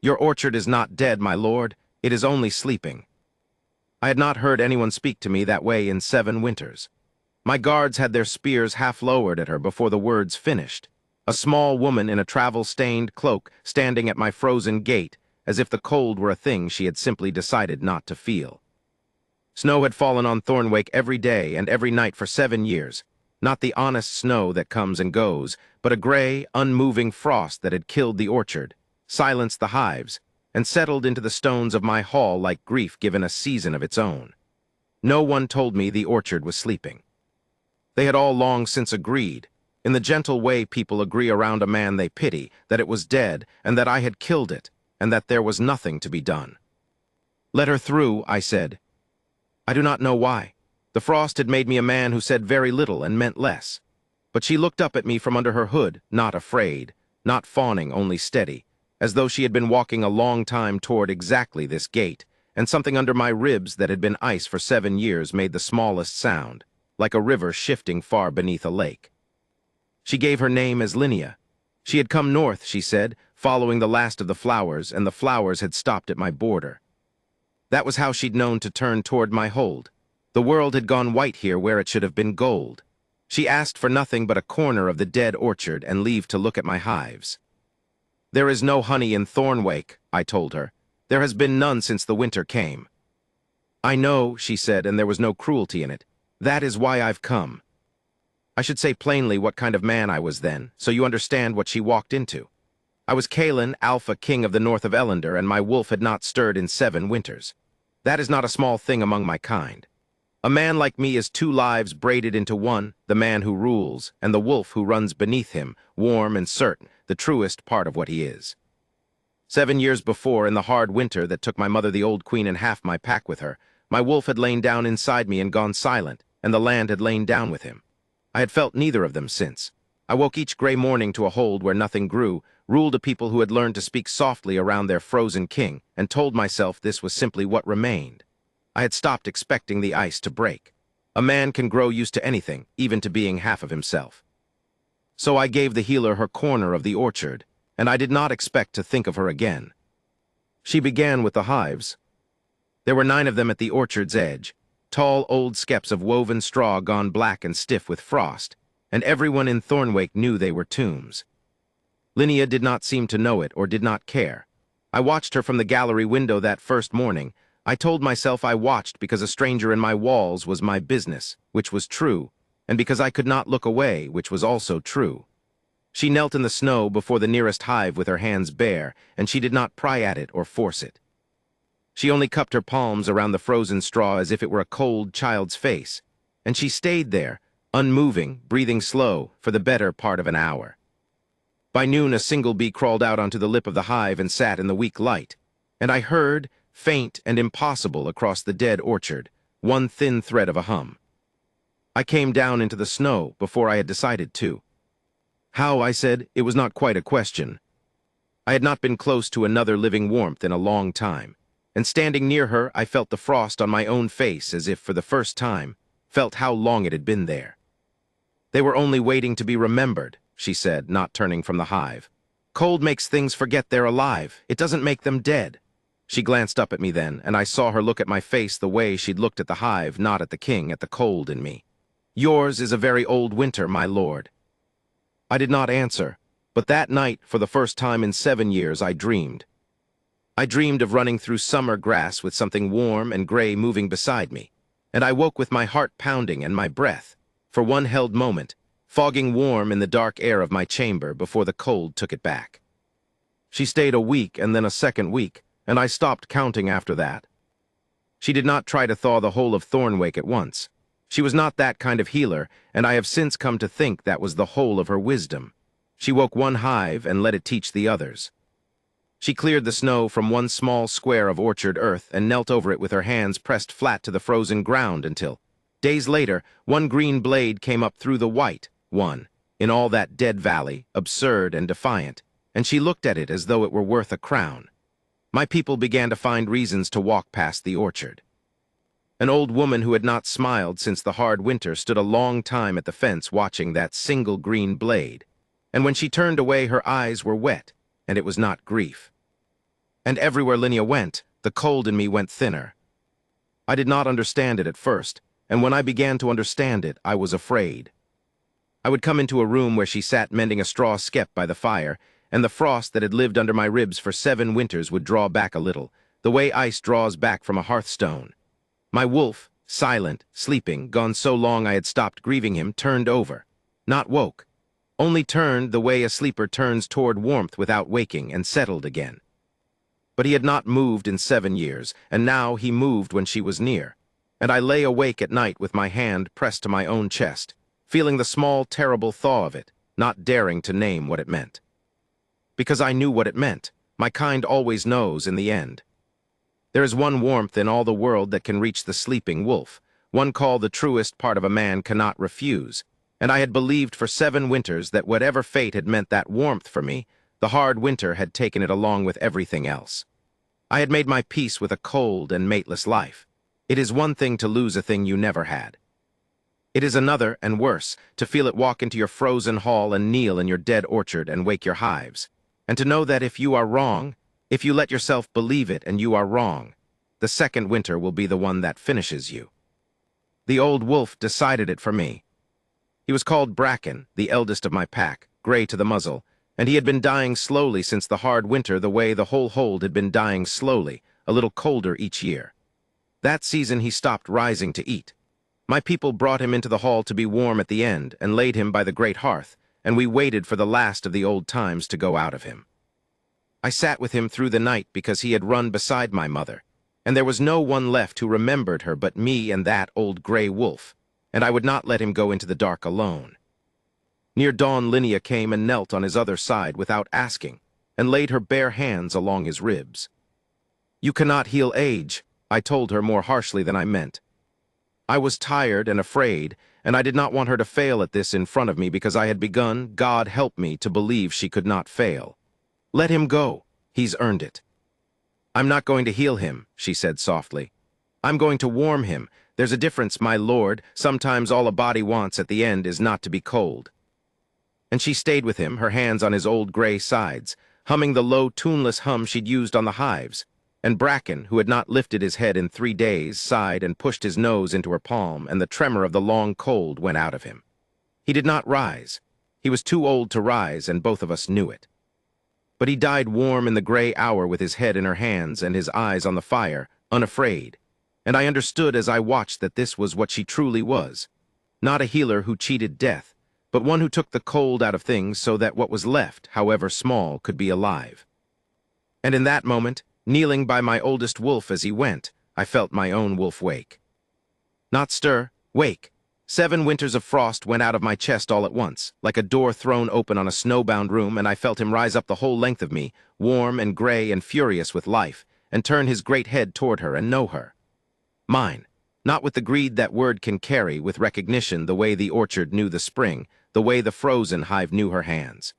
"Your orchard is not dead, my lord. It is only sleeping." I had not heard anyone speak to me that way in 7 winters. My guards had their spears half lowered at her before the words finished. A small woman in a travel-stained cloak standing at my frozen gate, as if the cold were a thing she had simply decided not to feel. Snow had fallen on Thornwake every day and every night for 7 years. Not the honest snow that comes and goes, but a gray, unmoving frost that had killed the orchard, silenced the hives, and settled into the stones of my hall like grief given a season of its own. No one told me the orchard was sleeping. They had all long since agreed, in the gentle way people agree around a man they pity, that it was dead and that I had killed it, and that there was nothing to be done. "Let her through," I said. I do not know why. The frost had made me a man who said very little and meant less. But she looked up at me from under her hood, not afraid, not fawning, only steady, as though she had been walking a long time toward exactly this gate, and something under my ribs that had been ice for 7 years made the smallest sound, like a river shifting far beneath a lake. She gave her name as Linnea. She had come north, she said, following the last of the flowers, and the flowers had stopped at my border. That was how she'd known to turn toward my hold. The world had gone white here where it should have been gold. She asked for nothing but a corner of the dead orchard and leave to look at my hives. "There is no honey in Thornwake," I told her. "There has been none since the winter came." "I know," she said, "and there was no cruelty in it. That is why I've come." I should say plainly what kind of man I was then, so you understand what she walked into. I was Kalen, Alpha King of the north of Ellender, and my wolf had not stirred in 7 winters. That is not a small thing among my kind. A man like me is 2 lives braided into one, the man who rules, and the wolf who runs beneath him, warm and certain, the truest part of what he is. 7 years before, in the hard winter that took my mother the old queen and half my pack with her, my wolf had lain down inside me and gone silent, and the land had lain down with him. I had felt neither of them since. I woke each gray morning to a hold where nothing grew, ruled a people who had learned to speak softly around their frozen king, and told myself this was simply what remained. I had stopped expecting the ice to break. A man can grow used to anything, even to being half of himself. So I gave the healer her corner of the orchard, and I did not expect to think of her again. She began with the hives. There were 9 of them at the orchard's edge, tall old skeps of woven straw gone black and stiff with frost, and everyone in Thornwake knew they were tombs. Linnea did not seem to know it or did not care. I watched her from the gallery window that first morning. I told myself I watched because a stranger in my walls was my business, which was true, and because I could not look away, which was also true. She knelt in the snow before the nearest hive with her hands bare, and she did not pry at it or force it. She only cupped her palms around the frozen straw as if it were a cold child's face, and she stayed there, unmoving, breathing slow, for the better part of an hour. By noon, a single bee crawled out onto the lip of the hive and sat in the weak light, and I heard, faint and impossible across the dead orchard, one thin thread of a hum. I came down into the snow before I had decided to. How, I said, it was not quite a question. I had not been close to another living warmth in a long time, and standing near her, I felt the frost on my own face as if for the first time, felt how long it had been there. "They were only waiting to be remembered," she said, not turning from the hive. "Cold makes things forget they're alive. It doesn't make them dead." She glanced up at me then, and I saw her look at my face the way she'd looked at the hive, not at the king, at the cold in me. "Yours is a very old winter, my lord." I did not answer, but that night, for the first time in 7 years, I dreamed. I dreamed of running through summer grass with something warm and gray moving beside me, and I woke with my heart pounding and my breath, for one held moment, fogging warm in the dark air of my chamber before the cold took it back. She stayed a week and then a second week, and I stopped counting after that. She did not try to thaw the whole of Thornwake at once. She was not that kind of healer, and I have since come to think that was the whole of her wisdom. She woke one hive and let it teach the others. She cleared the snow from one small square of orchard earth and knelt over it with her hands pressed flat to the frozen ground until, days later, one green blade came up through the white, one, in all that dead valley, absurd and defiant, and she looked at it as though it were worth a crown. My people began to find reasons to walk past the orchard. An old woman who had not smiled since the hard winter stood a long time at the fence watching that single green blade, and when she turned away her eyes were wet, and it was not grief. And everywhere Linnea went, the cold in me went thinner. I did not understand it at first, and when I began to understand it, I was afraid. I would come into a room where she sat mending a straw skep by the fire, and the frost that had lived under my ribs for 7 winters would draw back a little, the way ice draws back from a hearthstone. My wolf, silent, sleeping, gone so long I had stopped grieving him, turned over. Not woke. Only turned the way a sleeper turns toward warmth without waking, and settled again. But he had not moved in 7 years, and now he moved when she was near. And I lay awake at night with my hand pressed to my own chest, feeling the small, terrible thaw of it, not daring to name what it meant. Because I knew what it meant. My kind always knows in the end. There is one warmth in all the world that can reach the sleeping wolf, one call the truest part of a man cannot refuse, and I had believed for 7 winters that whatever fate had meant that warmth for me, the hard winter had taken it along with everything else. I had made my peace with a cold and mateless life. It is one thing to lose a thing you never had. It is another, and worse, to feel it walk into your frozen hall and kneel in your dead orchard and wake your hives, and to know that if you are wrong, if you let yourself believe it and you are wrong, the second winter will be the one that finishes you. The old wolf decided it for me. He was called Bracken, the eldest of my pack, gray to the muzzle, and he had been dying slowly since the hard winter the way the whole hold had been dying slowly, a little colder each year. That season he stopped rising to eat. My people brought him into the hall to be warm at the end and laid him by the great hearth, and we waited for the last of the old times to go out of him. I sat with him through the night because he had run beside my mother, and there was no one left who remembered her but me and that old gray wolf, and I would not let him go into the dark alone. Near dawn Linnea came and knelt on his other side without asking, and laid her bare hands along his ribs. "You cannot heal age," I told her more harshly than I meant. I was tired and afraid, and I did not want her to fail at this in front of me because I had begun, God help me, to believe she could not fail. "Let him go. He's earned it." "I'm not going to heal him," she said softly. "I'm going to warm him. There's a difference, my lord. Sometimes all a body wants at the end is not to be cold." And she stayed with him, her hands on his old gray sides, humming the low, tuneless hum she'd used on the hives. And Bracken, who had not lifted his head in 3 days, sighed and pushed his nose into her palm, and the tremor of the long cold went out of him. He did not rise. He was too old to rise, and both of us knew it. But he died warm in the gray hour with his head in her hands and his eyes on the fire, unafraid. And I understood as I watched that this was what she truly was. Not a healer who cheated death, but one who took the cold out of things so that what was left, however small, could be alive. And in that moment, kneeling by my oldest wolf as he went, I felt my own wolf wake. Not stir, wake. 7 winters of frost went out of my chest all at once, like a door thrown open on a snowbound room, and I felt him rise up the whole length of me, warm and gray and furious with life, and turn his great head toward her and know her. Mine, not with the greed that word can carry, with recognition the way the orchard knew the spring, the way the frozen hive knew her hands.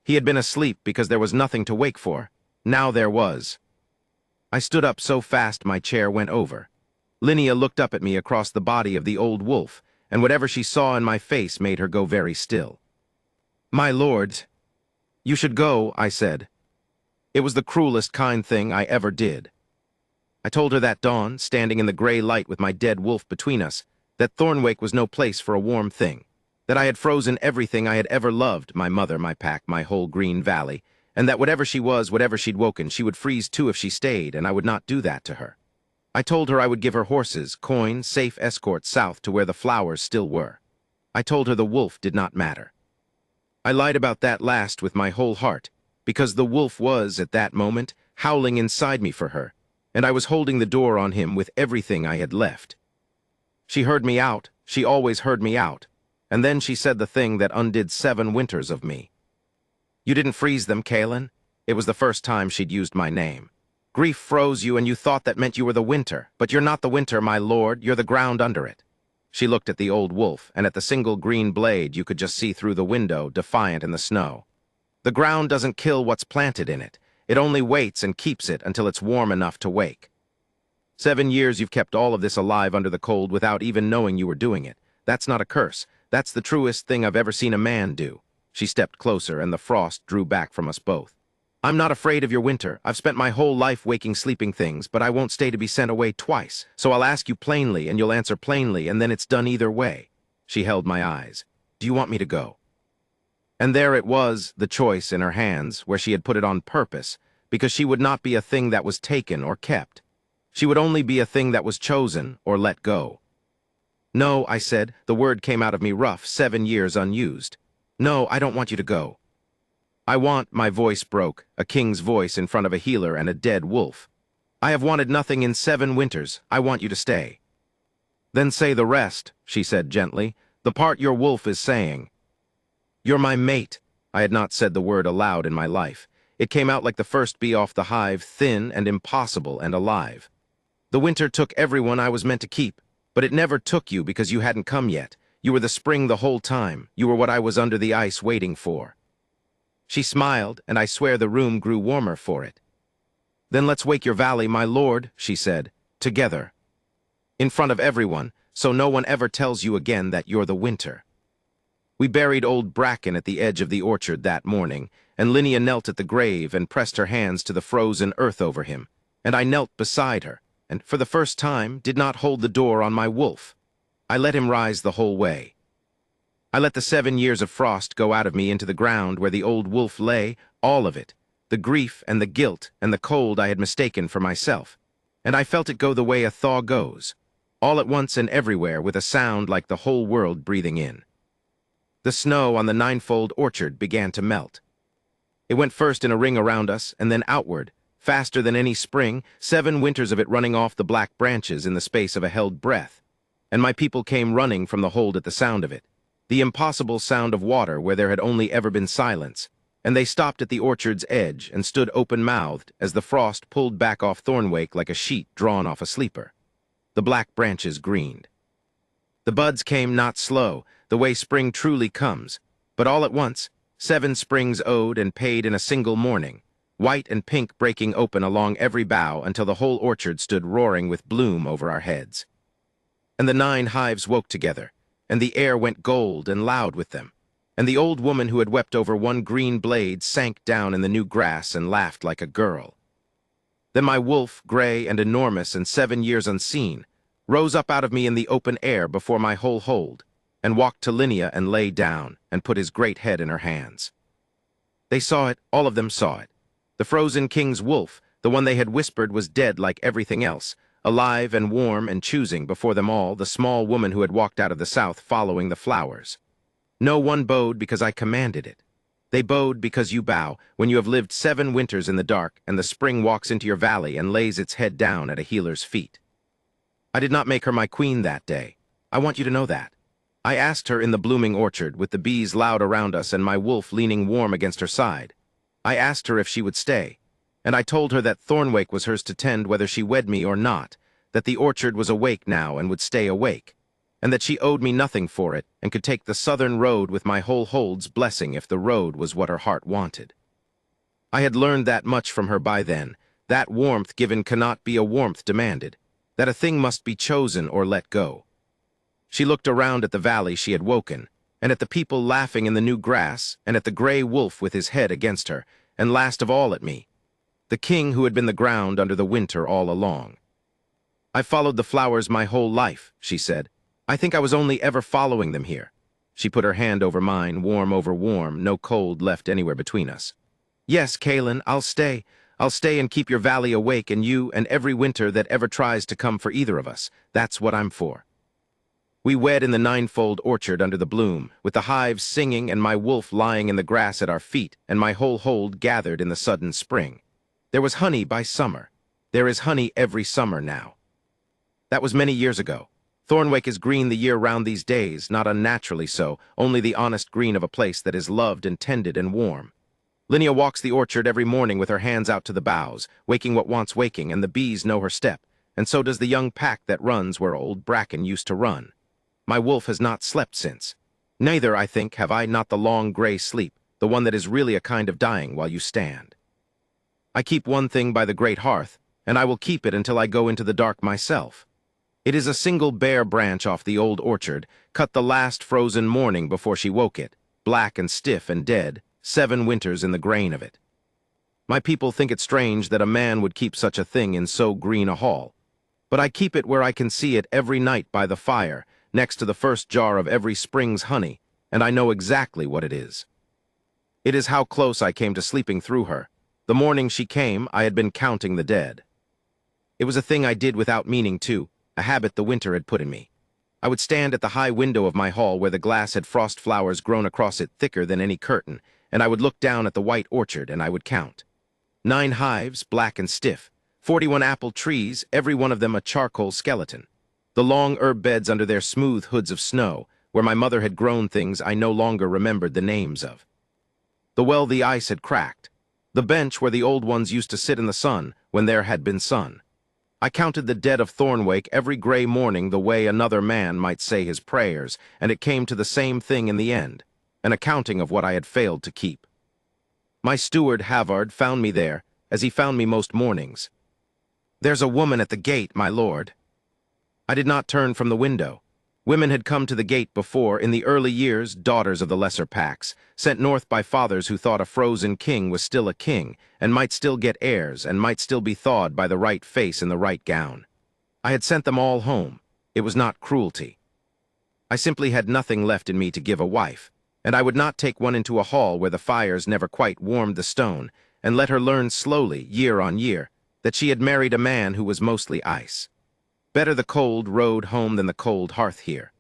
He had been asleep because there was nothing to wake for. Now there was. I stood up so fast my chair went over. Linnea looked up at me across the body of the old wolf, and whatever she saw in my face made her go very still. "My lord, you should go," I said. It was the cruelest kind thing I ever did. I told her that dawn, standing in the gray light with my dead wolf between us, that Thornwake was no place for a warm thing, that I had frozen everything I had ever loved, my mother, my pack, my whole green valley, and that whatever she was, whatever she'd woken, she would freeze too if she stayed, and I would not do that to her. I told her I would give her horses, coin, safe escort south to where the flowers still were. I told her the wolf did not matter. I lied about that last with my whole heart, because the wolf was, at that moment, howling inside me for her, and I was holding the door on him with everything I had left. She heard me out, she always heard me out, and then she said the thing that undid 7 winters of me. "You didn't freeze them, Kaelin." It was the first time she'd used my name. "Grief froze you and you thought that meant you were the winter, but you're not the winter, my lord, you're the ground under it." She looked at the old wolf, and at the single green blade you could just see through the window, defiant in the snow. "The ground doesn't kill what's planted in it. It only waits and keeps it until it's warm enough to wake. 7 years you've kept all of this alive under the cold without even knowing you were doing it. That's not a curse. That's the truest thing I've ever seen a man do." She stepped closer, and the frost drew back from us both. I'm not afraid of your winter. I've spent my whole life waking sleeping things, but I won't stay to be sent away twice. So I'll ask you plainly, and you'll answer plainly, and then it's done either way. She held my eyes. Do you want me to go? And there it was, the choice in her hands, where she had put it on purpose, because she would not be a thing that was taken or kept. She would only be a thing that was chosen or let go. No, I said, the word came out of me rough, 7 years unused. No, I don't want you to go. I want, my voice broke, a king's voice in front of a healer and a dead wolf. I have wanted nothing in 7 winters. I want you to stay. Then say the rest, she said gently, the part your wolf is saying. You're my mate. I had not said the word aloud in my life. It came out like the first bee off the hive, thin and impossible and alive. The winter took everyone I was meant to keep, but it never took you because you hadn't come yet. You were the spring the whole time. You were what I was under the ice waiting for. She smiled, and I swear the room grew warmer for it. Then let's wake your valley, my lord, she said, together. In front of everyone, so no one ever tells you again that you're the winter. We buried old Bracken at the edge of the orchard that morning, and Linnea knelt at the grave and pressed her hands to the frozen earth over him, and I knelt beside her, and for the first time did not hold the door on my wolf. I let him rise the whole way. I let the 7 years of frost go out of me into the ground where the old wolf lay, all of it, the grief and the guilt and the cold I had mistaken for myself, and I felt it go the way a thaw goes, all at once and everywhere with a sound like the whole world breathing in. The snow on the ninefold orchard began to melt. It went first in a ring around us and then outward, faster than any spring, 7 winters of it running off the black branches in the space of a held breath, and my people came running from the hold at the sound of it. The impossible sound of water where there had only ever been silence, and they stopped at the orchard's edge and stood open-mouthed as the frost pulled back off Thornwake like a sheet drawn off a sleeper. The black branches greened. The buds came not slow, the way spring truly comes, but all at once, 7 springs owed and paid in a single morning, white and pink breaking open along every bough until the whole orchard stood roaring with bloom over our heads. And the 9 hives woke together, and the air went gold and loud with them, and the old woman who had wept over one green blade sank down in the new grass and laughed like a girl. Then my wolf, gray and enormous and 7 years unseen, rose up out of me in the open air before my whole hold, and walked to Linnea and lay down and put his great head in her hands. They saw it, all of them saw it. The frozen king's wolf, the one they had whispered was dead like everything else, alive and warm and choosing before them all the small woman who had walked out of the south following the flowers. No one bowed because I commanded it. They bowed because you bow when you have lived 7 winters in the dark and the spring walks into your valley and lays its head down at a healer's feet. I did not make her my queen that day. I want you to know that. I asked her in the blooming orchard with the bees loud around us and my wolf leaning warm against her side. I asked her if she would stay. And I told her that Thornwake was hers to tend whether she wed me or not, that the orchard was awake now and would stay awake, and that she owed me nothing for it and could take the southern road with my whole hold's blessing if the road was what her heart wanted. I had learned that much from her by then, that warmth given cannot be a warmth demanded, that a thing must be chosen or let go. She looked around at the valley she had woken, and at the people laughing in the new grass, and at the gray wolf with his head against her, and last of all at me, the king who had been the ground under the winter all along. I followed the flowers my whole life, she said. I think I was only ever following them here. She put her hand over mine, warm over warm, no cold left anywhere between us. Yes, Kaelin, I'll stay. I'll stay and keep your valley awake and you and every winter that ever tries to come for either of us. That's what I'm for. We wed in the ninefold orchard under the bloom, with the hives singing and my wolf lying in the grass at our feet and my whole hold gathered in the sudden spring. There was honey by summer. There is honey every summer now. That was many years ago. Thornwake is green the year round these days, not unnaturally so, only the honest green of a place that is loved and tended and warm. Linnea walks the orchard every morning with her hands out to the boughs, waking what wants waking, and the bees know her step, and so does the young pack that runs where old Bracken used to run. My wolf has not slept since. Neither, I think, have I not the long gray sleep, the one that is really a kind of dying while you stand. I keep one thing by the great hearth, and I will keep it until I go into the dark myself. It is a single bare branch off the old orchard, cut the last frozen morning before she woke it, black and stiff and dead, 7 winters in the grain of it. My people think it strange that a man would keep such a thing in so green a hall. But I keep it where I can see it every night by the fire, next to the first jar of every spring's honey, and I know exactly what it is. It is how close I came to sleeping through her. The morning she came, I had been counting the dead. It was a thing I did without meaning to, a habit the winter had put in me. I would stand at the high window of my hall where the glass had frost flowers grown across it thicker than any curtain, and I would look down at the white orchard and I would count. 9 hives, black and stiff, 41 apple trees, every one of them a charcoal skeleton. The long herb beds under their smooth hoods of snow, where my mother had grown things I no longer remembered the names of. The well the ice had cracked. The bench where the old ones used to sit in the sun when there had been sun. I counted the dead of Thornwake every gray morning the way another man might say his prayers, and it came to the same thing in the end, an accounting of what I had failed to keep. My steward, Havard, found me there, as he found me most mornings. "There's a woman at the gate, my lord." I did not turn from the window. Women had come to the gate before, in the early years, daughters of the lesser packs, sent north by fathers who thought a frozen king was still a king, and might still get heirs, and might still be thawed by the right face in the right gown. I had sent them all home. It was not cruelty. I simply had nothing left in me to give a wife, and I would not take one into a hall where the fires never quite warmed the stone, and let her learn slowly, year on year, that she had married a man who was mostly ice. Better the cold road home than the cold hearth here.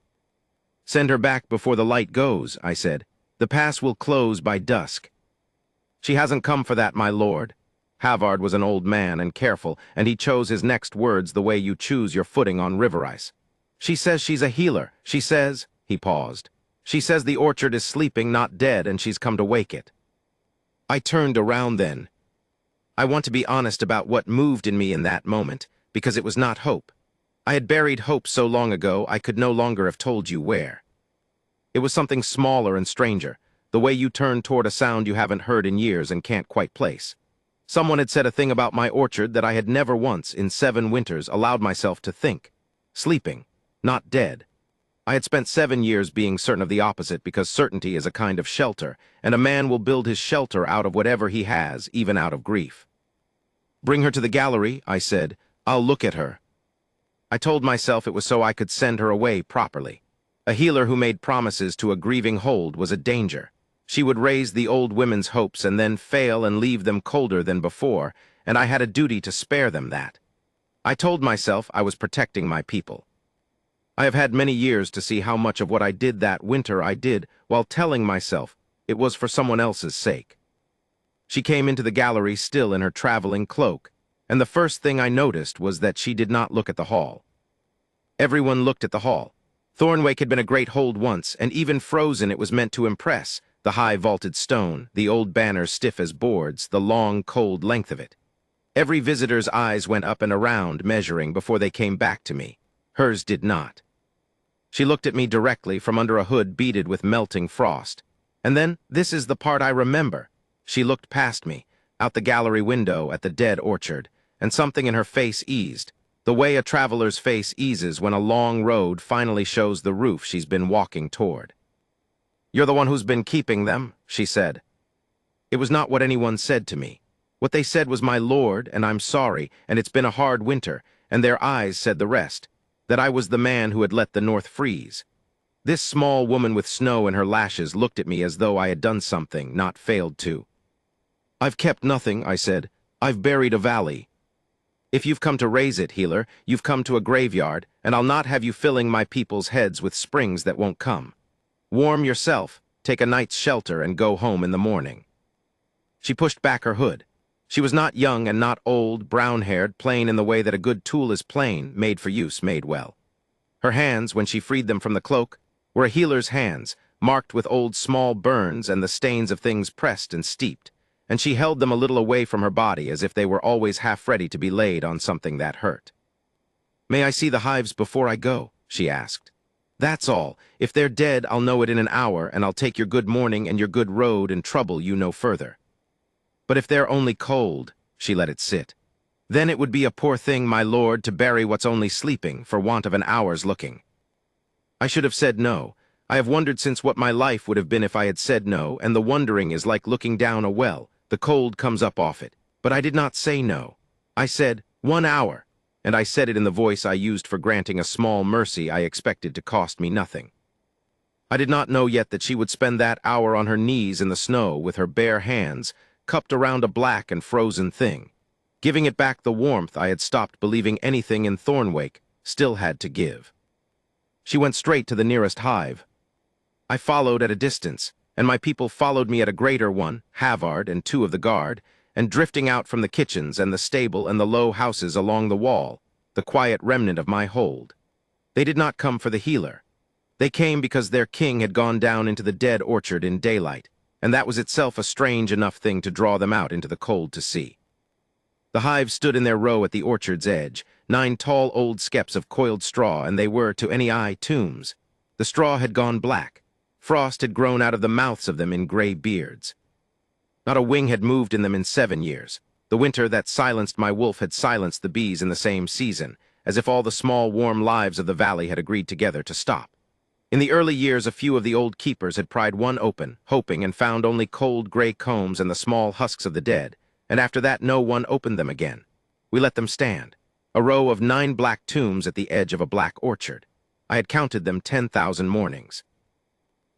"Send her back before the light goes," I said. "The pass will close by dusk." "She hasn't come for that, my lord." Havard was an old man and careful, and he chose his next words the way you choose your footing on river ice. "She says she's a healer. She says—" he paused. "She says the orchard is sleeping, not dead, and she's come to wake it." I turned around then. I want to be honest about what moved in me in that moment, because it was not hope. I had buried hope so long ago I could no longer have told you where. It was something smaller and stranger, the way you turn toward a sound you haven't heard in years and can't quite place. Someone had said a thing about my orchard that I had never once, in 7 winters, allowed myself to think. Sleeping, not dead. I had spent 7 years being certain of the opposite because certainty is a kind of shelter, and a man will build his shelter out of whatever he has, even out of grief. "Bring her to the gallery," I said. "I'll look at her." I told myself it was so I could send her away properly. A healer who made promises to a grieving hold was a danger. She would raise the old women's hopes and then fail and leave them colder than before, and I had a duty to spare them that. I told myself I was protecting my people. I have had many years to see how much of what I did that winter I did while telling myself it was for someone else's sake. She came into the gallery still in her traveling cloak, and the first thing I noticed was that she did not look at the hall. Everyone looked at the hall. Thornwake had been a great hold once, and even frozen it was meant to impress, the high vaulted stone, the old banners stiff as boards, the long, cold length of it. Every visitor's eyes went up and around, measuring before they came back to me. Hers did not. She looked at me directly from under a hood beaded with melting frost. And then, this is the part I remember, she looked past me, out the gallery window at the dead orchard, and something in her face eased, the way a traveler's face eases when a long road finally shows the roof she's been walking toward. "You're the one who's been keeping them," she said. It was not what anyone said to me. What they said was, "My lord, and I'm sorry, and it's been a hard winter," and their eyes said the rest, that I was the man who had let the north freeze. This small woman with snow in her lashes looked at me as though I had done something, not failed to. "I've kept nothing," I said. "I've buried a valley." "If you've come to raise it, healer, you've come to a graveyard, and I'll not have you filling my people's heads with springs that won't come. Warm yourself, take a night's shelter, and go home in the morning." She pushed back her hood. She was not young and not old, brown-haired, plain in the way that a good tool is plain, made for use, made well. Her hands, when she freed them from the cloak, were a healer's hands, marked with old small burns and the stains of things pressed and steeped, and she held them a little away from her body as if they were always half ready to be laid on something that hurt. "May I see the hives before I go?" she asked. "That's all. If they're dead, I'll know it in an hour, and I'll take your good morning and your good road and trouble you no further. But if they're only cold," she let it sit, "then it would be a poor thing, my lord, to bury what's only sleeping for want of an hour's looking." I should have said no. I have wondered since what my life would have been if I had said no, and the wondering is like looking down a well. The cold comes up off it. But I did not say no. I said, 1 hour, and I said it in the voice I used for granting a small mercy I expected to cost me nothing. I did not know yet that she would spend that hour on her knees in the snow with her bare hands cupped around a black and frozen thing, giving it back the warmth I had stopped believing anything in Thornwake still had to give. She went straight to the nearest hive. I followed at a distance, and my people followed me at a greater one, Havard and 2 of the guard, and drifting out from the kitchens and the stable and the low houses along the wall, the quiet remnant of my hold. They did not come for the healer. They came because their king had gone down into the dead orchard in daylight, and that was itself a strange enough thing to draw them out into the cold to see. The hives stood in their row at the orchard's edge, 9 tall old skeps of coiled straw, and they were, to any eye, tombs. The straw had gone black. Frost had grown out of the mouths of them in gray beards. Not a wing had moved in them in 7 years. The winter that silenced my wolf had silenced the bees in the same season, as if all the small, warm lives of the valley had agreed together to stop. In the early years, a few of the old keepers had pried one open, hoping, and found only cold gray combs and the small husks of the dead, and after that no one opened them again. We let them stand, a row of 9 black tombs at the edge of a black orchard. I had counted them 10,000 mornings.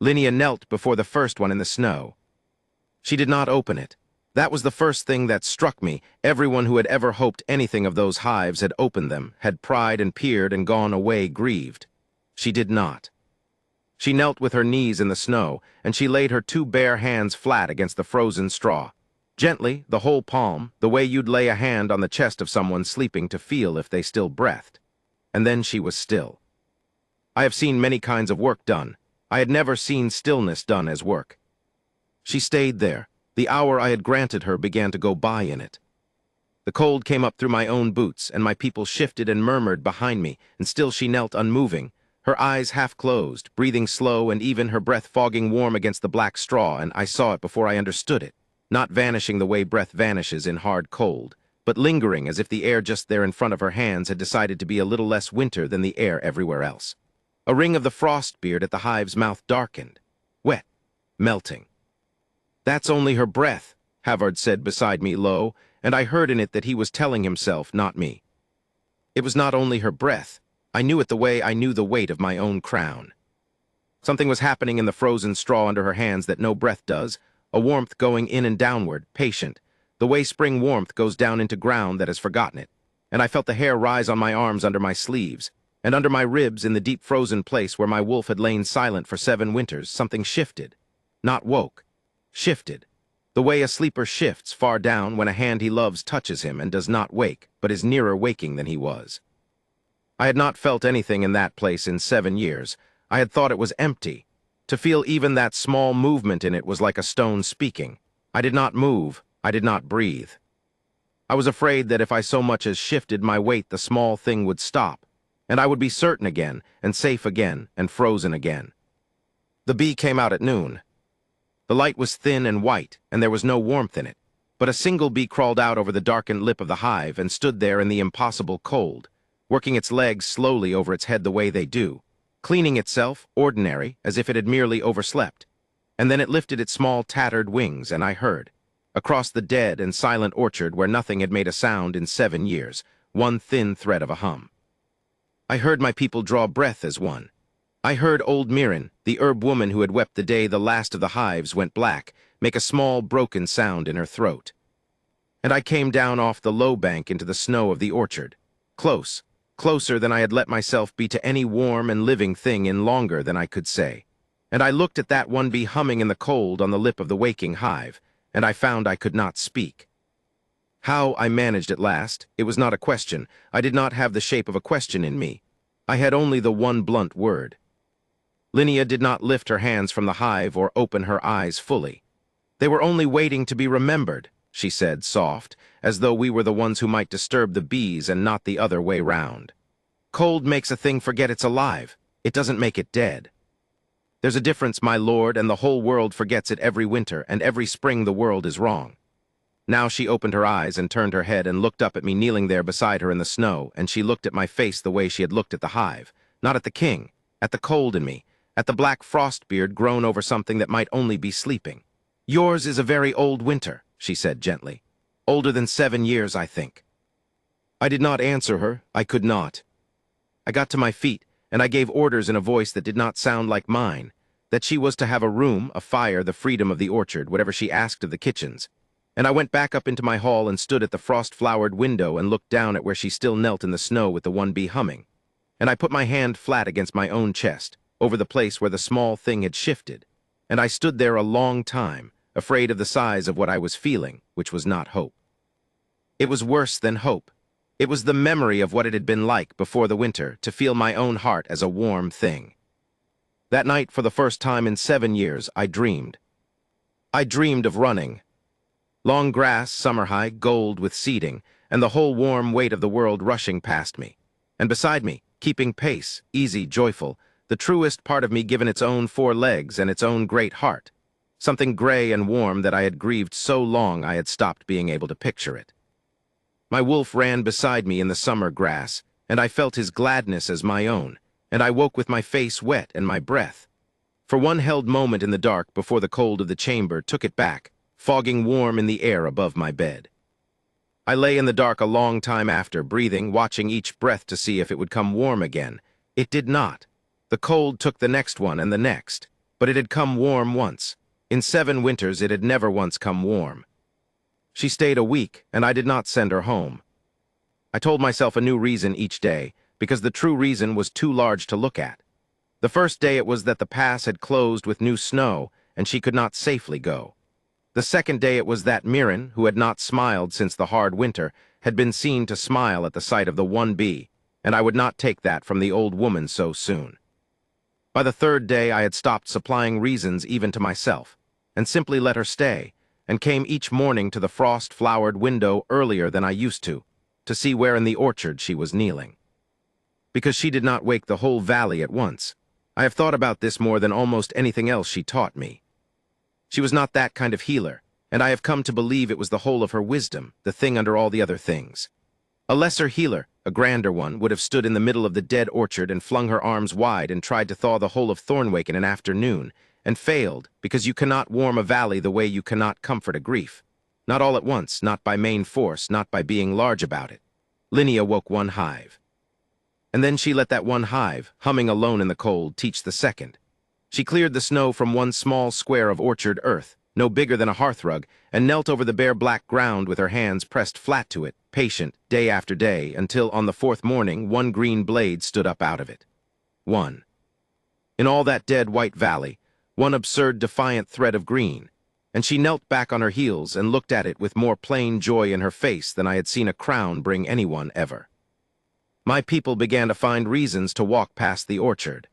Linnea knelt before the first one in the snow. She did not open it. That was the first thing that struck me. Everyone who had ever hoped anything of those hives had opened them, had pried and peered and gone away grieved. She did not. She knelt with her knees in the snow, and she laid her 2 bare hands flat against the frozen straw. Gently, the whole palm, the way you'd lay a hand on the chest of someone sleeping to feel if they still breathed. And then she was still. I have seen many kinds of work done. I had never seen stillness done as work. She stayed there. The hour I had granted her began to go by in it. The cold came up through my own boots, and my people shifted and murmured behind me, and still she knelt unmoving, her eyes half closed, breathing slow and even, her breath fogging warm against the black straw, and I saw it before I understood it, not vanishing the way breath vanishes in hard cold, but lingering as if the air just there in front of her hands had decided to be a little less winter than the air everywhere else. A ring of the frost beard at the hive's mouth darkened, wet, melting. "That's only her breath," Havard said beside me low, and I heard in it that he was telling himself, not me. It was not only her breath. I knew it the way I knew the weight of my own crown. Something was happening in the frozen straw under her hands that no breath does, a warmth going in and downward, patient, the way spring warmth goes down into ground that has forgotten it, and I felt the hair rise on my arms under my sleeves, and under my ribs in the deep frozen place where my wolf had lain silent for 7 winters, something shifted. Not woke. Shifted. The way a sleeper shifts far down when a hand he loves touches him and does not wake, but is nearer waking than he was. I had not felt anything in that place in 7 years. I had thought it was empty. To feel even that small movement in it was like a stone speaking. I did not move. I did not breathe. I was afraid that if I so much as shifted my weight, the small thing would stop, and I would be certain again, and safe again, and frozen again. The bee came out at noon. The light was thin and white, and there was no warmth in it, but a single bee crawled out over the darkened lip of the hive and stood there in the impossible cold, working its legs slowly over its head the way they do, cleaning itself, ordinary, as if it had merely overslept. And then it lifted its small tattered wings, and I heard, across the dead and silent orchard where nothing had made a sound in 7 years, one thin thread of a hum. I heard my people draw breath as one. I heard old Mirren, the herb woman who had wept the day the last of the hives went black, make a small broken sound in her throat. And I came down off the low bank into the snow of the orchard, close, closer than I had let myself be to any warm and living thing in longer than I could say. And I looked at that one bee humming in the cold on the lip of the waking hive, and I found I could not speak. How I managed at last, it was not a question. I did not have the shape of a question in me. I had only the one blunt word. Linnea did not lift her hands from the hive or open her eyes fully. They were only waiting to be remembered, she said, soft, as though we were the ones who might disturb the bees and not the other way round. Cold makes a thing forget it's alive. It doesn't make it dead. There's a difference, my lord, and the whole world forgets it every winter, and every spring the world is wrong. Now she opened her eyes and turned her head and looked up at me kneeling there beside her in the snow, and she looked at my face the way she had looked at the hive, not at the king, at the cold in me, at the black frost beard grown over something that might only be sleeping. "Yours is a very old winter," she said gently. Older than 7 years, I think. I did not answer her. I could not. I got to my feet, and I gave orders in a voice that did not sound like mine, that she was to have a room, a fire, the freedom of the orchard, whatever she asked of the kitchens. And I went back up into my hall and stood at the frost-flowered window and looked down at where she still knelt in the snow with the one bee humming. And I put my hand flat against my own chest, over the place where the small thing had shifted. And I stood there a long time, afraid of the size of what I was feeling, which was not hope. It was worse than hope. It was the memory of what it had been like before the winter to feel my own heart as a warm thing. That night, for the first time in 7 years, I dreamed. I dreamed of running. Long grass, summer high, gold with seeding, and the whole warm weight of the world rushing past me. And beside me, keeping pace, easy, joyful, the truest part of me given its own 4 legs and its own great heart. Something gray and warm that I had grieved so long I had stopped being able to picture it. My wolf ran beside me in the summer grass, and I felt his gladness as my own, and I woke with my face wet and my breath. For one held moment in the dark before the cold of the chamber took it back, fogging warm in the air above my bed. I lay in the dark a long time after, breathing, watching each breath to see if it would come warm again. It did not. The cold took the next one and the next, but it had come warm once. In 7 winters it had never once come warm. She stayed a week, and I did not send her home. I told myself a new reason each day, because the true reason was too large to look at. The first day it was that the pass had closed with new snow, and she could not safely go. The second day it was that Mirren, who had not smiled since the hard winter, had been seen to smile at the sight of the one bee, and I would not take that from the old woman so soon. By the third day I had stopped supplying reasons even to myself, and simply let her stay, and came each morning to the frost-flowered window earlier than I used to see where in the orchard she was kneeling. Because she did not wake the whole valley at once. I have thought about this more than almost anything else she taught me. She was not that kind of healer, and I have come to believe it was the whole of her wisdom, the thing under all the other things. A lesser healer, a grander one, would have stood in the middle of the dead orchard and flung her arms wide and tried to thaw the whole of Thornwick in an afternoon, and failed, because you cannot warm a valley the way you cannot comfort a grief. Not all at once, not by main force, not by being large about it. Linnea woke one hive. And then she let that one hive, humming alone in the cold, teach the second. She cleared the snow from one small square of orchard earth, no bigger than a hearthrug, and knelt over the bare black ground with her hands pressed flat to it, patient, day after day, until on the 4th morning one green blade stood up out of it. One. In all that dead white valley, one absurd defiant thread of green, and she knelt back on her heels and looked at it with more plain joy in her face than I had seen a crown bring anyone ever. My people began to find reasons to walk past the orchard.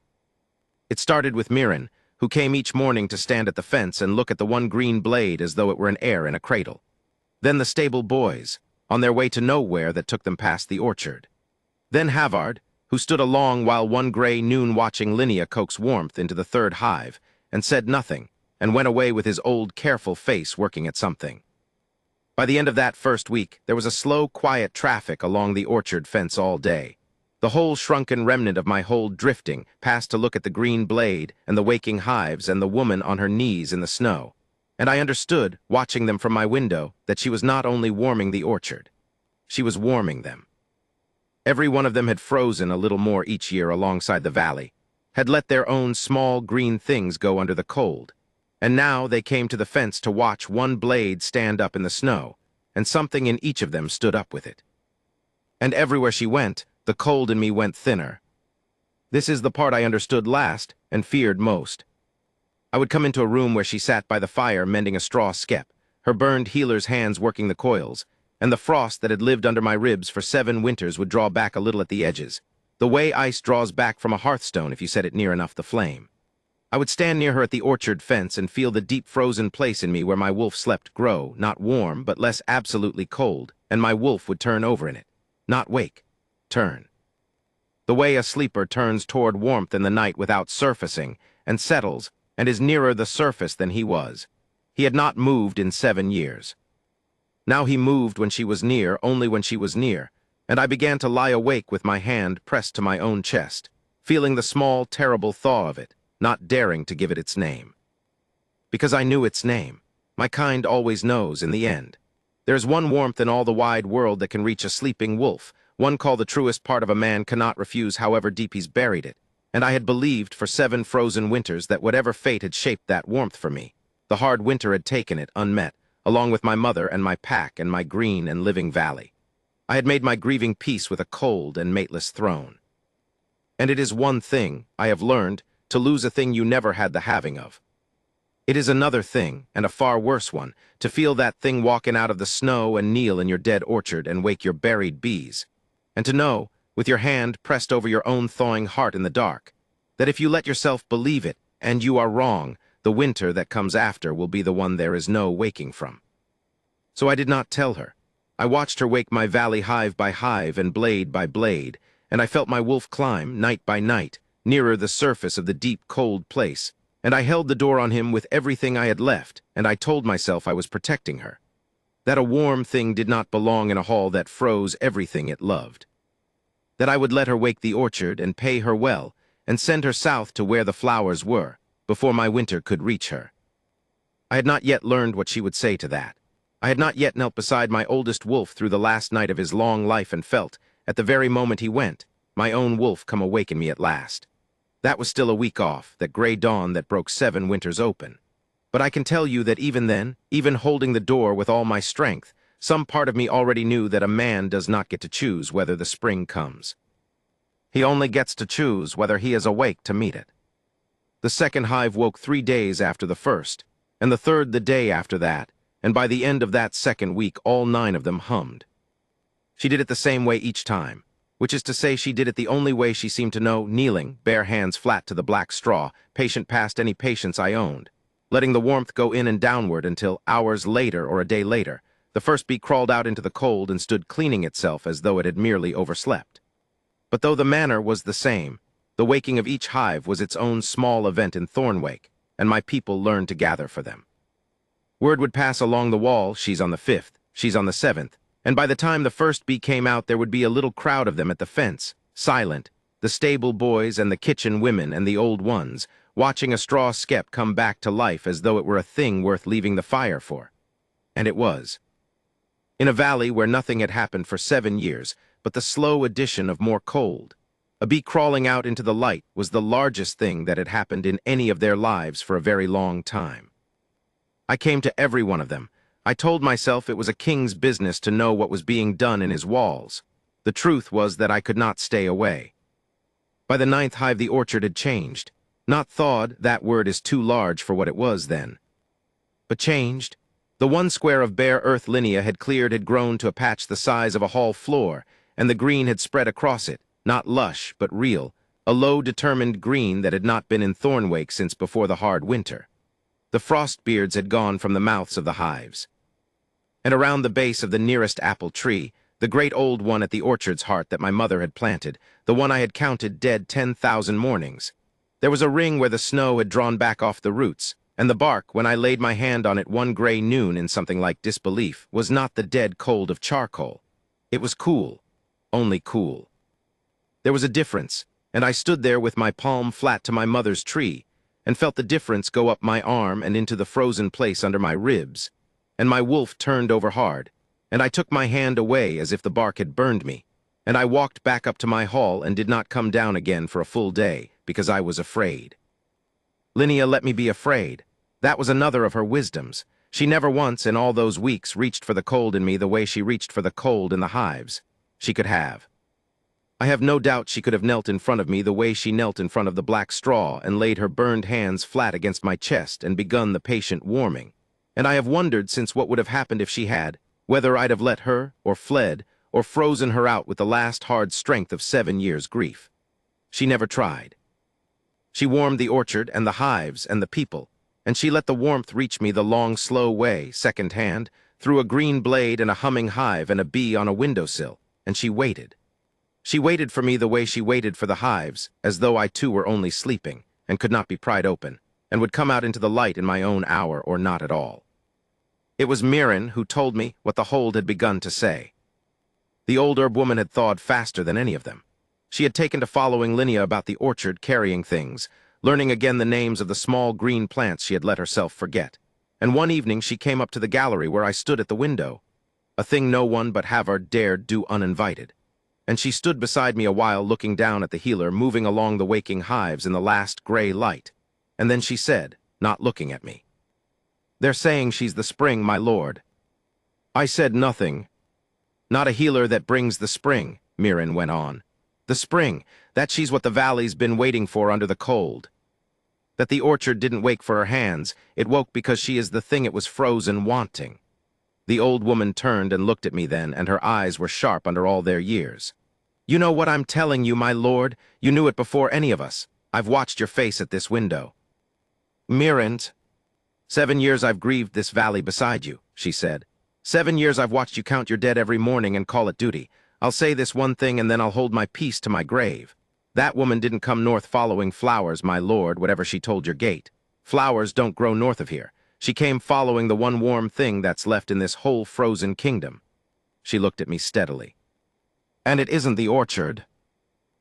It started with Mirren, who came each morning to stand at the fence and look at the one green blade as though it were an heir in a cradle. Then the stable boys, on their way to nowhere that took them past the orchard. Then Havard, who stood along while one gray noon watching Linnea coax warmth into the 3rd hive, and said nothing, and went away with his old careful face working at something. By the end of that first week, there was a slow, quiet traffic along the orchard fence all day. The whole shrunken remnant of my hold drifting, passed to look at the green blade and the waking hives and the woman on her knees in the snow. And I understood, watching them from my window, that she was not only warming the orchard. She was warming them. Every one of them had frozen a little more each year alongside the valley, had let their own small green things go under the cold. And now they came to the fence to watch one blade stand up in the snow, and something in each of them stood up with it. And everywhere she went, the cold in me went thinner. This is the part I understood last and feared most. I would come into a room where she sat by the fire mending a straw skep, her burned healer's hands working the coils, and the frost that had lived under my ribs for 7 winters would draw back a little at the edges, the way ice draws back from a hearthstone if you set it near enough the flame. I would stand near her at the orchard fence and feel the deep frozen place in me where my wolf slept grow, not warm, but less absolutely cold, and my wolf would turn over in it. Not wake. Turn. The way a sleeper turns toward warmth in the night without surfacing, and settles, and is nearer the surface than he was. He had not moved in 7 years. Now he moved when she was near, only when she was near, and I began to lie awake with my hand pressed to my own chest, feeling the small, terrible thaw of it, not daring to give it its name. Because I knew its name. My kind always knows in the end. There's one warmth in all the wide world that can reach a sleeping wolf, one call the truest part of a man cannot refuse however deep he's buried it. And I had believed for 7 frozen winters that whatever fate had shaped that warmth for me, the hard winter had taken it unmet, along with my mother and my pack and my green and living valley. I had made my grieving peace with a cold and mateless throne. And it is one thing, I have learned, to lose a thing you never had the having of. It is another thing, and a far worse one, to feel that thing walking out of the snow and kneel in your dead orchard and wake your buried bees, and to know, with your hand pressed over your own thawing heart in the dark, that if you let yourself believe it, and you are wrong, the winter that comes after will be the one there is no waking from. So I did not tell her. I watched her wake my valley hive by hive and blade by blade, and I felt my wolf climb, night by night, nearer the surface of the deep, cold place, and I held the door on him with everything I had left, and I told myself I was protecting her. That a warm thing did not belong in a hall that froze everything it loved. That I would let her wake the orchard and pay her well, and send her south to where the flowers were, before my winter could reach her. I had not yet learned what she would say to that. I had not yet knelt beside my oldest wolf through the last night of his long life and felt, at the very moment he went, my own wolf come awaken me at last. That was still a week off, that gray dawn that broke 7 winters open. But I can tell you that even then, even holding the door with all my strength, some part of me already knew that a man does not get to choose whether the spring comes. He only gets to choose whether he is awake to meet it. The second hive woke 3 days after the first, and the third the day after that, and by the end of that second week all 9 of them hummed. She did it the same way each time, which is to say she did it the only way she seemed to know, kneeling, bare hands flat to the black straw, patient past any patience I owned, letting the warmth go in and downward until, hours later or a day later, the first bee crawled out into the cold and stood cleaning itself as though it had merely overslept. But though the manner was the same, the waking of each hive was its own small event in Thornwake, and my people learned to gather for them. Word would pass along the wall, she's on the 5th, she's on the 7th, and by the time the first bee came out there would be a little crowd of them at the fence, silent, the stable boys and the kitchen women and the old ones, watching a straw skep come back to life as though it were a thing worth leaving the fire for. And it was. In a valley where nothing had happened for 7 years, but the slow addition of more cold, a bee crawling out into the light was the largest thing that had happened in any of their lives for a very long time. I came to every one of them. I told myself it was a king's business to know what was being done in his walls. The truth was that I could not stay away. By the 9th hive the orchard had changed. Not thawed, that word is too large for what it was then. But changed. The 1 square of bare earth Linnea had cleared had grown to a patch the size of a hall floor, and the green had spread across it, not lush, but real, a low, determined green that had not been in Thornwake since before the hard winter. The frost beards had gone from the mouths of the hives. And around the base of the nearest apple tree, the great old one at the orchard's heart that my mother had planted, the one I had counted dead 10,000 mornings, there was a ring where the snow had drawn back off the roots, and the bark, when I laid my hand on it one gray noon in something like disbelief, was not the dead cold of charcoal. It was cool, only cool. There was a difference, and I stood there with my palm flat to my mother's tree, and felt the difference go up my arm and into the frozen place under my ribs, and my wolf turned over hard, and I took my hand away as if the bark had burned me, and I walked back up to my hall and did not come down again for a full day, because I was afraid. Linnea let me be afraid. That was another of her wisdoms. She never once in all those weeks reached for the cold in me the way she reached for the cold in the hives. She could have. I have no doubt she could have knelt in front of me the way she knelt in front of the black straw and laid her burned hands flat against my chest and begun the patient warming. And I have wondered since what would have happened if she had, whether I'd have let her, or fled, or frozen her out with the last hard strength of 7 years' grief. She never tried. She warmed the orchard and the hives and the people, and she let the warmth reach me the long, slow way, second-hand, through a green blade and a humming hive and a bee on a windowsill, and she waited. She waited for me the way she waited for the hives, as though I too were only sleeping, and could not be pried open, and would come out into the light in my own hour or not at all. It was Mirren who told me what the hold had begun to say. The old herb woman had thawed faster than any of them. She had taken to following Linnea about the orchard carrying things, learning again the names of the small green plants she had let herself forget, and one evening she came up to the gallery where I stood at the window, a thing no one but Havard dared do uninvited. And she stood beside me a while looking down at the healer moving along the waking hives in the last gray light, and then she said, not looking at me, "They're saying she's the spring, my lord." I said nothing. "Not a healer that brings the spring," Mirren went on. "The spring, that she's what the valley's been waiting for under the cold. That the orchard didn't wake for her hands, it woke because she is the thing it was frozen wanting." The old woman turned and looked at me then, and her eyes were sharp under all their years. "You know what I'm telling you, my lord. You knew it before any of us. I've watched your face at this window." "Mirren, 7 years I've grieved this valley beside you," she said. 7 years I've watched you count your dead every morning and call it duty. I'll say this one thing and then I'll hold my peace to my grave. That woman didn't come north following flowers, my lord, whatever she told your gate. Flowers don't grow north of here. She came following the one warm thing that's left in this whole frozen kingdom." She looked at me steadily. "And it isn't the orchard."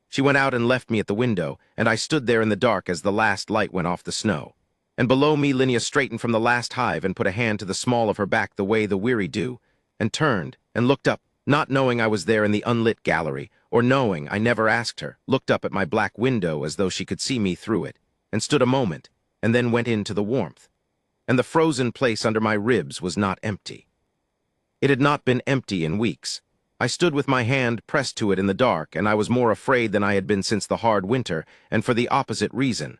She went out and left me at the window, and I stood there in the dark as the last light went off the snow. And below me Linnea straightened from the last hive and put a hand to the small of her back the way the weary do, and turned and looked up, not knowing I was there in the unlit gallery, or knowing I never asked her, looked up at my black window as though she could see me through it, and stood a moment, and then went into the warmth. And the frozen place under my ribs was not empty. It had not been empty in weeks. I stood with my hand pressed to it in the dark, and I was more afraid than I had been since the hard winter, and for the opposite reason.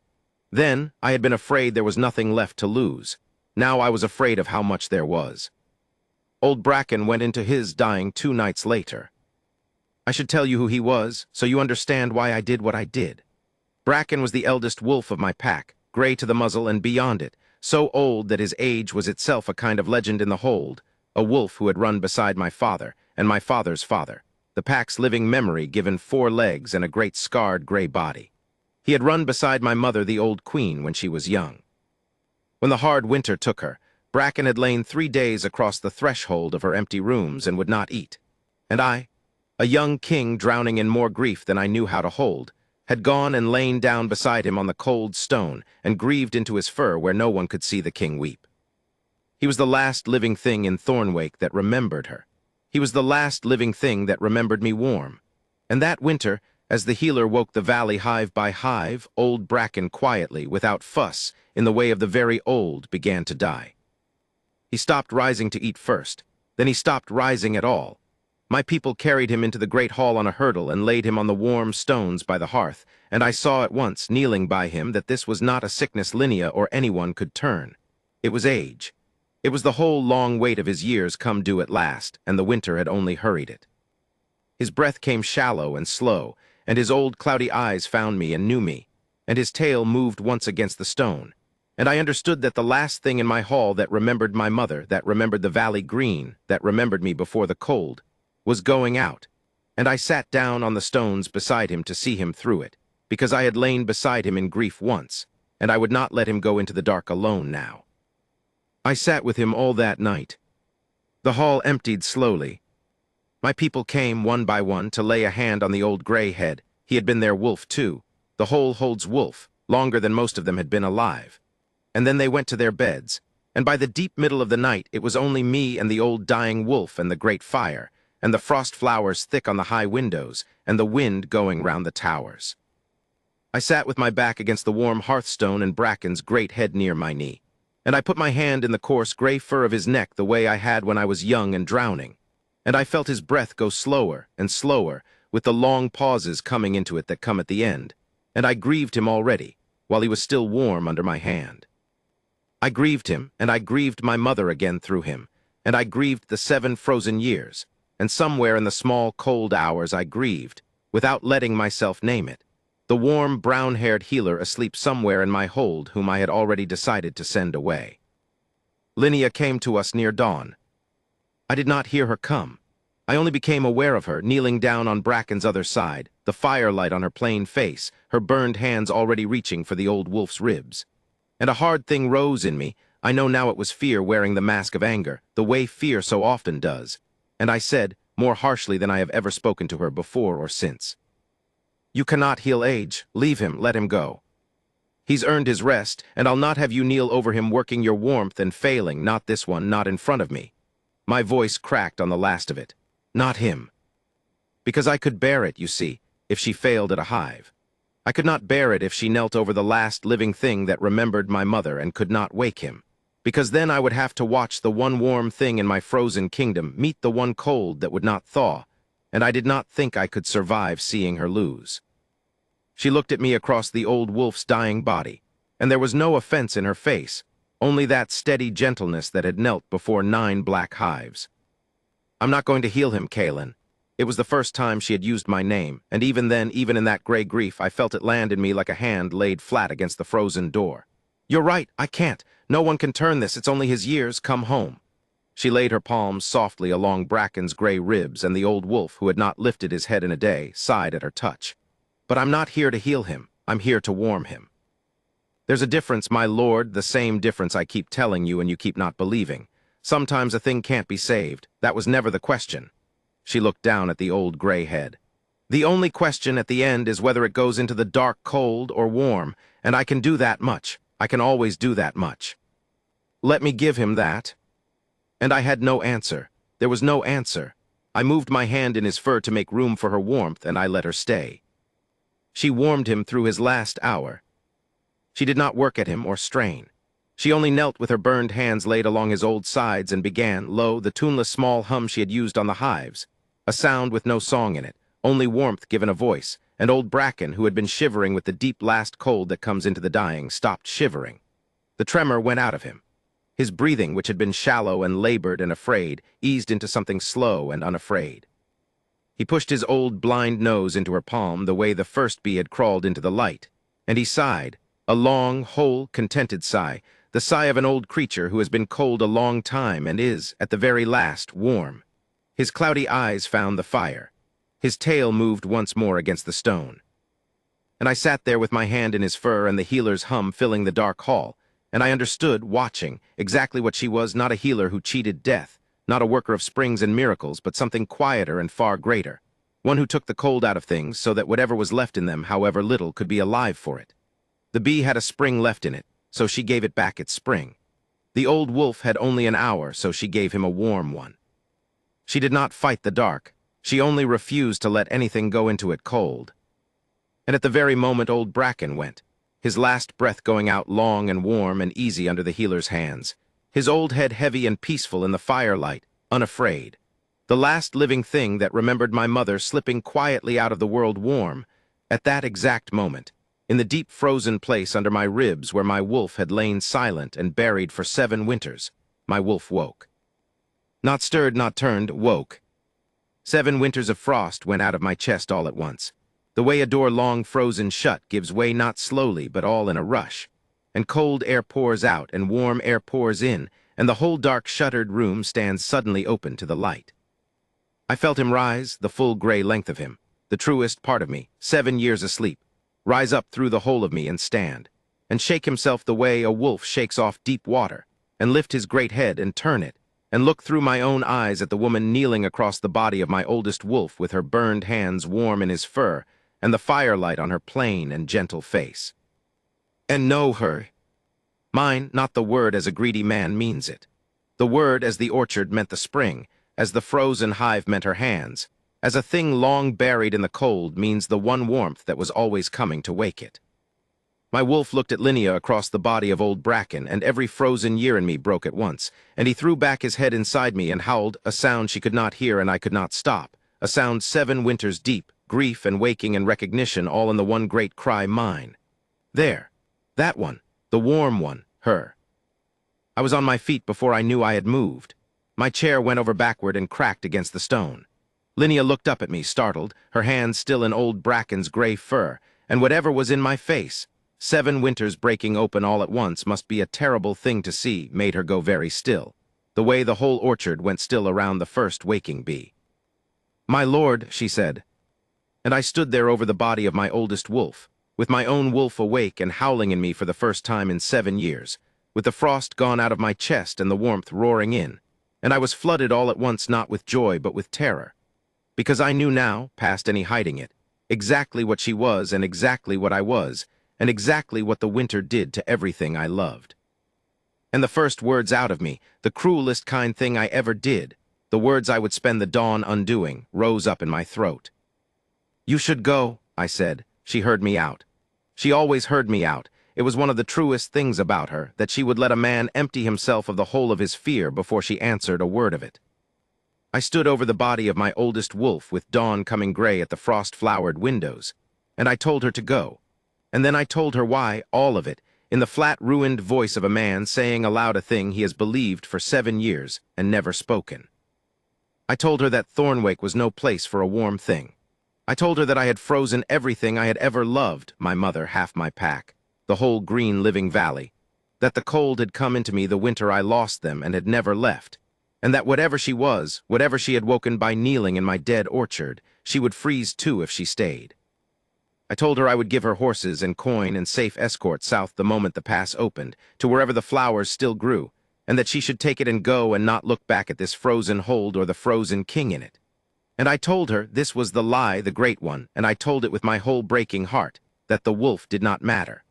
Then I had been afraid there was nothing left to lose. Now I was afraid of how much there was. Old Bracken went into his dying 2 nights later. I should tell you who he was, so you understand why I did what I did. Bracken was the eldest wolf of my pack, gray to the muzzle and beyond it, so old that his age was itself a kind of legend in the hold, a wolf who had run beside my father, and my father's father, the pack's living memory given 4 legs and a great scarred gray body. He had run beside my mother, the old queen, when she was young. When the hard winter took her, Bracken had lain 3 days across the threshold of her empty rooms and would not eat. And I, a young king drowning in more grief than I knew how to hold, had gone and lain down beside him on the cold stone and grieved into his fur where no one could see the king weep. He was the last living thing in Thornwake that remembered her. He was the last living thing that remembered me warm. And that winter, as the healer woke the valley hive by hive, old Bracken quietly, without fuss, in the way of the very old, began to die. He stopped rising to eat first. Then he stopped rising at all. My people carried him into the great hall on a hurdle and laid him on the warm stones by the hearth, and I saw at once, kneeling by him, that this was not a sickness Linnea or anyone could turn. It was age. It was the whole long wait of his years come due at last, and the winter had only hurried it. His breath came shallow and slow, and his old cloudy eyes found me and knew me, and his tail moved once against the stone, and I understood that the last thing in my hall that remembered my mother, that remembered the valley green, that remembered me before the cold, was going out, and I sat down on the stones beside him to see him through it, because I had lain beside him in grief once, and I would not let him go into the dark alone now. I sat with him all that night. The hall emptied slowly. My people came one by one to lay a hand on the old gray head. He had been their wolf too. The whole hold's wolf, longer than most of them had been alive. And then they went to their beds, and by the deep middle of the night it was only me and the old dying wolf and the great fire, and the frost flowers thick on the high windows, and the wind going round the towers. I sat with my back against the warm hearthstone and Bracken's great head near my knee, and I put my hand in the coarse gray fur of his neck the way I had when I was young and drowning, and I felt his breath go slower and slower, with the long pauses coming into it that come at the end, and I grieved him already, while he was still warm under my hand. I grieved him, and I grieved my mother again through him, and I grieved the 7 frozen years, and somewhere in the small cold hours I grieved, without letting myself name it, the warm brown-haired healer asleep somewhere in my hold whom I had already decided to send away. Linnea came to us near dawn. I did not hear her come. I only became aware of her, kneeling down on Bracken's other side, the firelight on her plain face, her burned hands already reaching for the old wolf's ribs. And a hard thing rose in me. I know now it was fear wearing the mask of anger, the way fear so often does. And I said, more harshly than I have ever spoken to her before or since, "You cannot heal age. Leave him, let him go." He's earned his rest, and I'll not have you kneel over him working your warmth and failing, not this one, not in front of me. My voice cracked on the last of it. Not him. Because I could bear it, you see, if she failed at a hive. I could not bear it if she knelt over the last living thing that remembered my mother and could not wake him. Because then I would have to watch the one warm thing in my frozen kingdom meet the one cold that would not thaw, and I did not think I could survive seeing her lose. She looked at me across the old wolf's dying body, and there was no offense in her face, only that steady gentleness that had knelt before 9 black hives. I'm not going to heal him, Kaelin. It was the first time she had used my name, and even then, even in that gray grief, I felt it land in me like a hand laid flat against the frozen door. You're right, I can't. No one can turn this, it's only his years come home. She laid her palms softly along Bracken's gray ribs, and the old wolf, who had not lifted his head in a day, sighed at her touch. But I'm not here to heal him, I'm here to warm him. There's a difference, my lord, the same difference I keep telling you and you keep not believing. Sometimes a thing can't be saved. That was never the question. She looked down at the old gray head. The only question at the end is whether it goes into the dark cold or warm, and I can do that much. I can always do that much. Let me give him that. And I had no answer. There was no answer. I moved my hand in his fur to make room for her warmth, and I let her stay. She warmed him through his last hour. She did not work at him or strain. She only knelt with her burned hands laid along his old sides and began, low, the tuneless small hum she had used on the hives, a sound with no song in it, only warmth given a voice, and old Bracken, who had been shivering with the deep last cold that comes into the dying, stopped shivering. The tremor went out of him. His breathing, which had been shallow and labored and afraid, eased into something slow and unafraid. He pushed his old blind nose into her palm the way the first bee had crawled into the light, and he sighed, a long, whole, contented sigh, the sigh of an old creature who has been cold a long time and is, at the very last, warm. His cloudy eyes found the fire. His tail moved once more against the stone. And I sat there with my hand in his fur and the healer's hum filling the dark hall, and I understood, watching, exactly what she was, not a healer who cheated death, not a worker of springs and miracles, but something quieter and far greater, one who took the cold out of things so that whatever was left in them, however little, could be alive for it. The bee had a spring left in it, so she gave it back its spring. The old wolf had only an hour, so she gave him a warm one. She did not fight the dark. She only refused to let anything go into it cold. And at the very moment old Bracken went, his last breath going out long and warm and easy under the healer's hands, his old head heavy and peaceful in the firelight, unafraid. The last living thing that remembered my mother slipping quietly out of the world warm, at that exact moment, in the deep frozen place under my ribs where my wolf had lain silent and buried for 7 winters, my wolf woke. Not stirred, not turned, woke. 7 winters of frost went out of my chest all at once, the way a door long frozen shut gives way not slowly but all in a rush, and cold air pours out and warm air pours in, and the whole dark shuttered room stands suddenly open to the light. I felt him rise, the full gray length of him, the truest part of me, 7 years asleep, rise up through the whole of me and stand, and shake himself the way a wolf shakes off deep water, and lift his great head and turn it, and look through my own eyes at the woman kneeling across the body of my oldest wolf with her burned hands warm in his fur, and the firelight on her plain and gentle face. And know her. Mine, not the word as a greedy man means it. The word as the orchard meant the spring, as the frozen hive meant her hands, as a thing long buried in the cold means the one warmth that was always coming to wake it. My wolf looked at Linnea across the body of old Bracken, and every frozen year in me broke at once, and he threw back his head inside me and howled, a sound she could not hear and I could not stop, a sound 7 winters deep, grief and waking and recognition all in the one great cry, mine. There, that one, the warm one, her. I was on my feet before I knew I had moved. My chair went over backward and cracked against the stone. Linnea looked up at me, startled, her hands still in old Bracken's gray fur, and whatever was in my face, 7 winters breaking open all at once must be a terrible thing to see, made her go very still, the way the whole orchard went still around the first waking bee. My lord, she said, and I stood there over the body of my oldest wolf, with my own wolf awake and howling in me for the first time in 7 years, with the frost gone out of my chest and the warmth roaring in, and I was flooded all at once not with joy but with terror, because I knew now, past any hiding it, exactly what she was and exactly what I was, and exactly what the winter did to everything I loved. And the first words out of me, the cruelest kind thing I ever did, the words I would spend the dawn undoing, rose up in my throat. "You should go," I said. She heard me out. She always heard me out. It was one of the truest things about her, that she would let a man empty himself of the whole of his fear before she answered a word of it. I stood over the body of my oldest wolf with dawn coming gray at the frost-flowered windows, and I told her to go. And then I told her why, all of it, in the flat, ruined voice of a man saying aloud a thing he has believed for 7 years and never spoken. I told her that Thornwake was no place for a warm thing. I told her that I had frozen everything I had ever loved, my mother, half my pack, the whole green living valley, that the cold had come into me the winter I lost them and had never left, and that whatever she was, whatever she had woken by kneeling in my dead orchard, she would freeze too if she stayed. I told her I would give her horses and coin and safe escort south the moment the pass opened, to wherever the flowers still grew, and that she should take it and go and not look back at this frozen hold or the frozen king in it. And I told her this was the lie, the great one, and I told it with my whole breaking heart, that the wolf did not matter,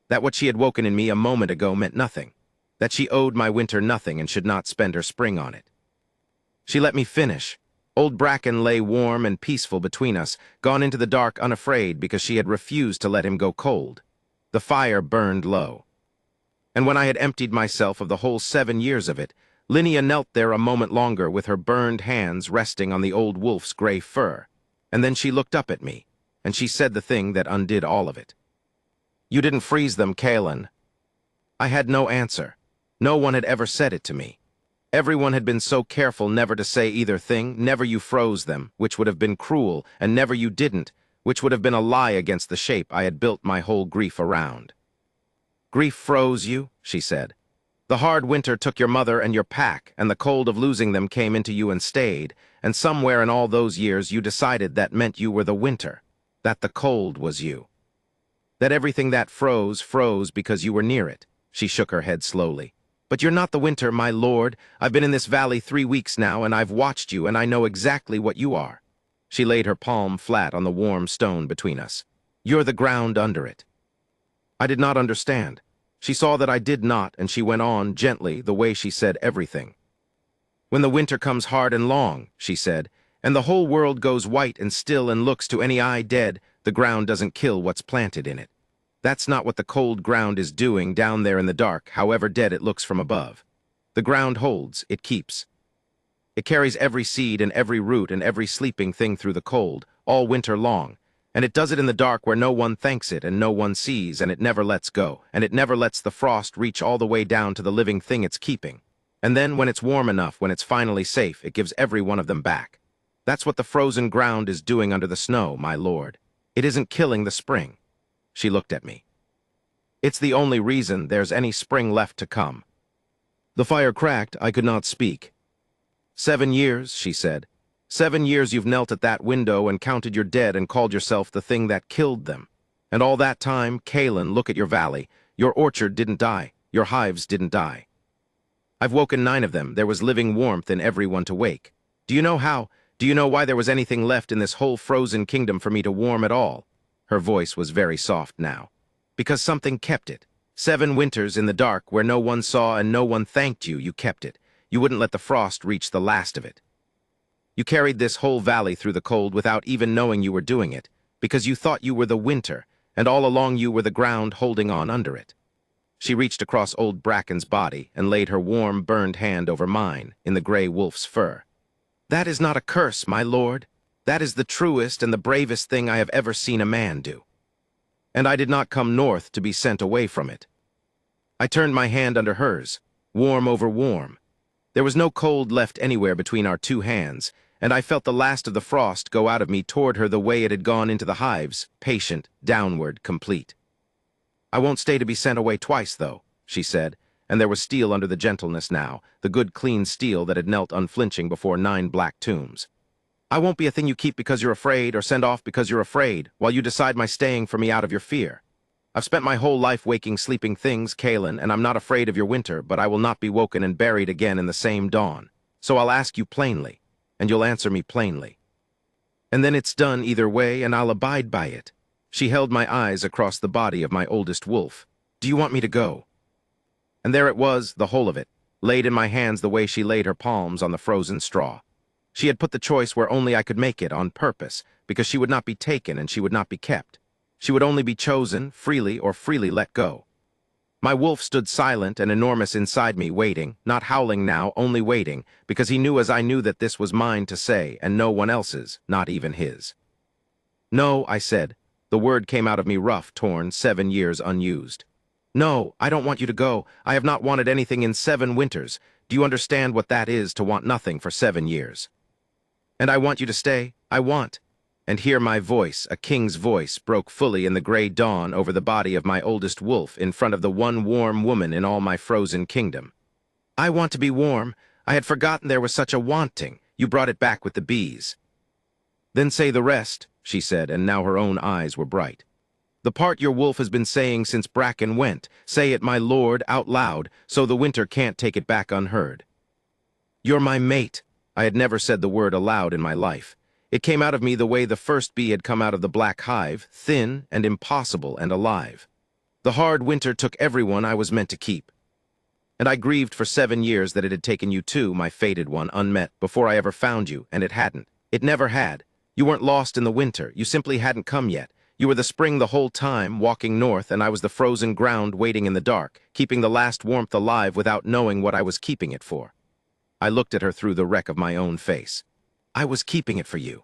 that what she had woken in me a moment ago meant nothing, that she owed my winter nothing and should not spend her spring on it. She let me finish. Old Bracken lay warm and peaceful between us, gone into the dark unafraid because she had refused to let him go cold. The fire burned low. And when I had emptied myself of the whole 7 years of it, Linnea knelt there a moment longer with her burned hands resting on the old wolf's gray fur, and then she looked up at me, and she said the thing that undid all of it. "You didn't freeze them, Kaelin." I had no answer. No one had ever said it to me. Everyone had been so careful never to say either thing, never "you froze them," which would have been cruel, and never "you didn't," which would have been a lie against the shape I had built my whole grief around. "Grief froze you," she said. "The hard winter took your mother and your pack, and the cold of losing them came into you and stayed, and somewhere in all those years you decided that meant you were the winter, that the cold was you. That everything that froze, froze because you were near it." She shook her head slowly. "But you're not the winter, my lord. I've been in this valley 3 weeks now, and I've watched you, and I know exactly what you are." She laid her palm flat on the warm stone between us. "You're the ground under it." I did not understand. She saw that I did not, and she went on, gently, the way she said everything. "When the winter comes hard and long," she said, "and the whole world goes white and still and looks to any eye dead, the ground doesn't kill what's planted in it. That's not what the cold ground is doing down there in the dark, however dead it looks from above. The ground holds, it keeps. It carries every seed and every root and every sleeping thing through the cold, all winter long, and it does it in the dark where no one thanks it and no one sees, and it never lets go, and it never lets the frost reach all the way down to the living thing it's keeping. And then, when it's warm enough, when it's finally safe, it gives every one of them back. That's what the frozen ground is doing under the snow, my lord. It isn't killing the spring." She looked at me. "It's the only reason there's any spring left to come." The fire cracked. I could not speak. 7 years, she said. 7 years you've knelt at that window and counted your dead and called yourself the thing that killed them. And all that time, Kaelin, look at your valley. Your orchard didn't die. Your hives didn't die. I've woken 9 of them. There was living warmth in everyone to wake. Do you know how? Do you know why there was anything left in this whole frozen kingdom for me to warm at all?" Her voice was very soft now. "Because something kept it. 7 winters in the dark where no one saw and no one thanked you, you kept it. You wouldn't let the frost reach the last of it. You carried this whole valley through the cold without even knowing you were doing it, because you thought you were the winter, and all along you were the ground holding on under it." She reached across old Bracken's body and laid her warm, burned hand over mine, in the gray wolf's fur. "That is not a curse, my lord. That is the truest and the bravest thing I have ever seen a man do. And I did not come north to be sent away from it." I turned my hand under hers, warm over warm. There was no cold left anywhere between our 2 hands, and I felt the last of the frost go out of me toward her the way it had gone into the hives, patient, downward, complete. "I won't stay to be sent away twice, though," she said, and there was steel under the gentleness now, the good clean steel that had knelt unflinching before 9 black tombs. "I won't be a thing you keep because you're afraid or send off because you're afraid, while you decide my staying for me out of your fear. I've spent my whole life waking sleeping things, Kaelin, and I'm not afraid of your winter, but I will not be woken and buried again in the same dawn. So I'll ask you plainly, and you'll answer me plainly. And then it's done either way, and I'll abide by it." She held my eyes across the body of my oldest wolf. "Do you want me to go?" And there it was, the whole of it, laid in my hands the way she laid her palms on the frozen straw. She had put the choice where only I could make it on purpose, because she would not be taken and she would not be kept. She would only be chosen, freely or freely let go. My wolf stood silent and enormous inside me, waiting, not howling now, only waiting, because he knew as I knew that this was mine to say, and no one else's, not even his. "No," I said. The word came out of me rough, torn, 7 years unused. "No, I don't want you to go. I have not wanted anything in 7 winters. Do you understand what that is, to want nothing for 7 years? And I want you to stay. I want." And here my voice, a king's voice, broke fully in the gray dawn over the body of my oldest wolf in front of the one warm woman in all my frozen kingdom. "I want to be warm. I had forgotten there was such a wanting. You brought it back with the bees." "Then say the rest," she said, and now her own eyes were bright. "The part your wolf has been saying since Bracken went. Say it, my lord, out loud, so the winter can't take it back unheard." "You're my mate." I had never said the word aloud in my life. It came out of me the way the first bee had come out of the black hive, thin and impossible and alive. The hard winter took everyone I was meant to keep. And I grieved for 7 years that it had taken you too, my fated one, unmet, before I ever found you, and it hadn't. It never had. You weren't lost in the winter. You simply hadn't come yet. You were the spring the whole time, walking north, and I was the frozen ground waiting in the dark, keeping the last warmth alive without knowing what I was keeping it for. I looked at her through the wreck of my own face. "I was keeping it for you."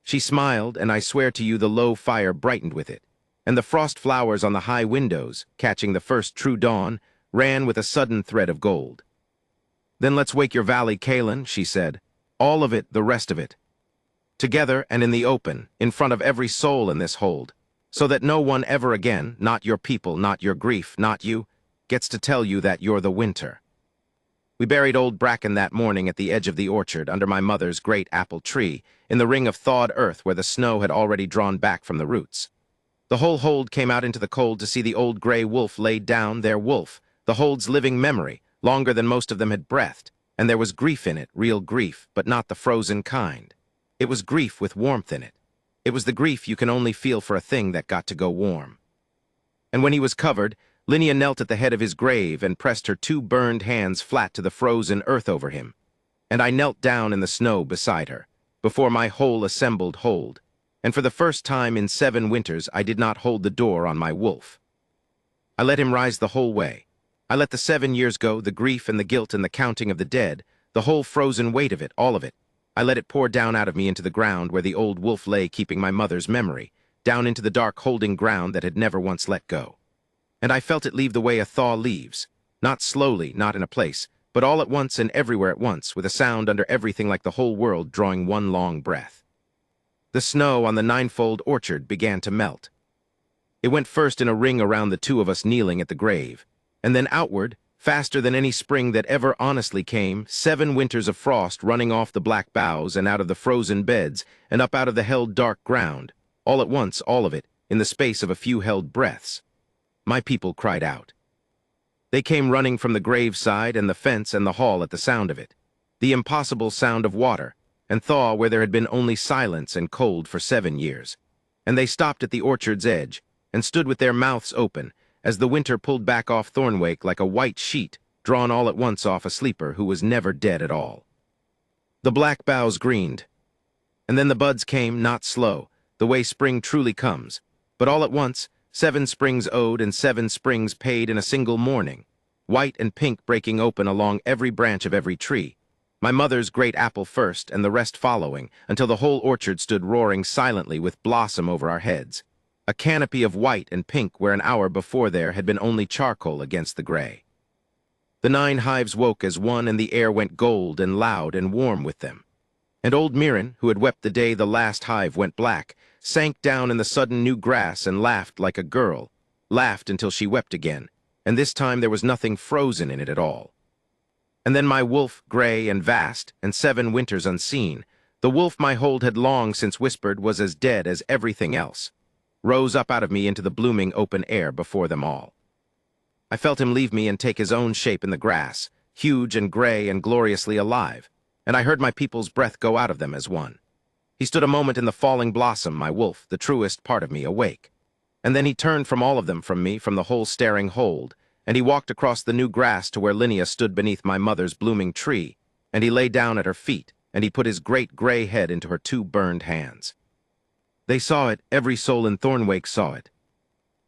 She smiled, and I swear to you the low fire brightened with it, and the frost flowers on the high windows, catching the first true dawn, ran with a sudden thread of gold. "Then let's wake your valley, Kalen," she said. "All of it, the rest of it. Together and in the open, in front of every soul in this hold, so that no one ever again, not your people, not your grief, not you, gets to tell you that you're the winter." We buried old Bracken that morning at the edge of the orchard under my mother's great apple tree, in the ring of thawed earth where the snow had already drawn back from the roots. The whole hold came out into the cold to see the old gray wolf laid down, their wolf, the hold's living memory, longer than most of them had breathed, and there was grief in it, real grief, but not the frozen kind. It was grief with warmth in it. It was the grief you can only feel for a thing that got to go warm. And when he was covered, Linnea knelt at the head of his grave and pressed her 2 burned hands flat to the frozen earth over him. And I knelt down in the snow beside her, before my whole assembled hold, and for the first time in 7 winters I did not hold the door on my wolf. I let him rise the whole way. I let the 7 years go, the grief and the guilt and the counting of the dead, the whole frozen weight of it, all of it. I let it pour down out of me into the ground where the old wolf lay keeping my mother's memory, down into the dark holding ground that had never once let go. And I felt it leave the way a thaw leaves, not slowly, not in a place, but all at once and everywhere at once, with a sound under everything like the whole world drawing one long breath. The snow on the 9-fold orchard began to melt. It went first in a ring around the 2 of us kneeling at the grave, and then outward, faster than any spring that ever honestly came, 7 winters of frost running off the black boughs and out of the frozen beds and up out of the held dark ground, all at once, all of it, in the space of a few held breaths. My people cried out. They came running from the graveside and the fence and the hall at the sound of it, the impossible sound of water, and thaw where there had been only silence and cold for 7 years. And they stopped at the orchard's edge and stood with their mouths open as the winter pulled back off Thornwake like a white sheet drawn all at once off a sleeper who was never dead at all. The black boughs greened, and then the buds came, not slow, the way spring truly comes, but all at once, 7 springs owed and 7 springs paid in a single morning, white and pink breaking open along every branch of every tree, my mother's great apple first and the rest following, until the whole orchard stood roaring silently with blossom over our heads, a canopy of white and pink where an hour before there had been only charcoal against the gray. The 9 hives woke as one, and the air went gold and loud and warm with them. And old Mirren, who had wept the day the last hive went black, sank down in the sudden new grass and laughed like a girl, laughed until she wept again, and this time there was nothing frozen in it at all. And then my wolf, gray and vast, and 7 winters unseen, the wolf my hold had long since whispered was as dead as everything else, rose up out of me into the blooming open air before them all. I felt him leave me and take his own shape in the grass, huge and gray and gloriously alive, and I heard my people's breath go out of them as one. He stood a moment in the falling blossom, my wolf, the truest part of me, awake. And then he turned from all of them from me, from the whole staring hold, and he walked across the new grass to where Linnea stood beneath my mother's blooming tree, and he lay down at her feet, and he put his great gray head into her two burned hands. They saw it, every soul in Thornwake saw it.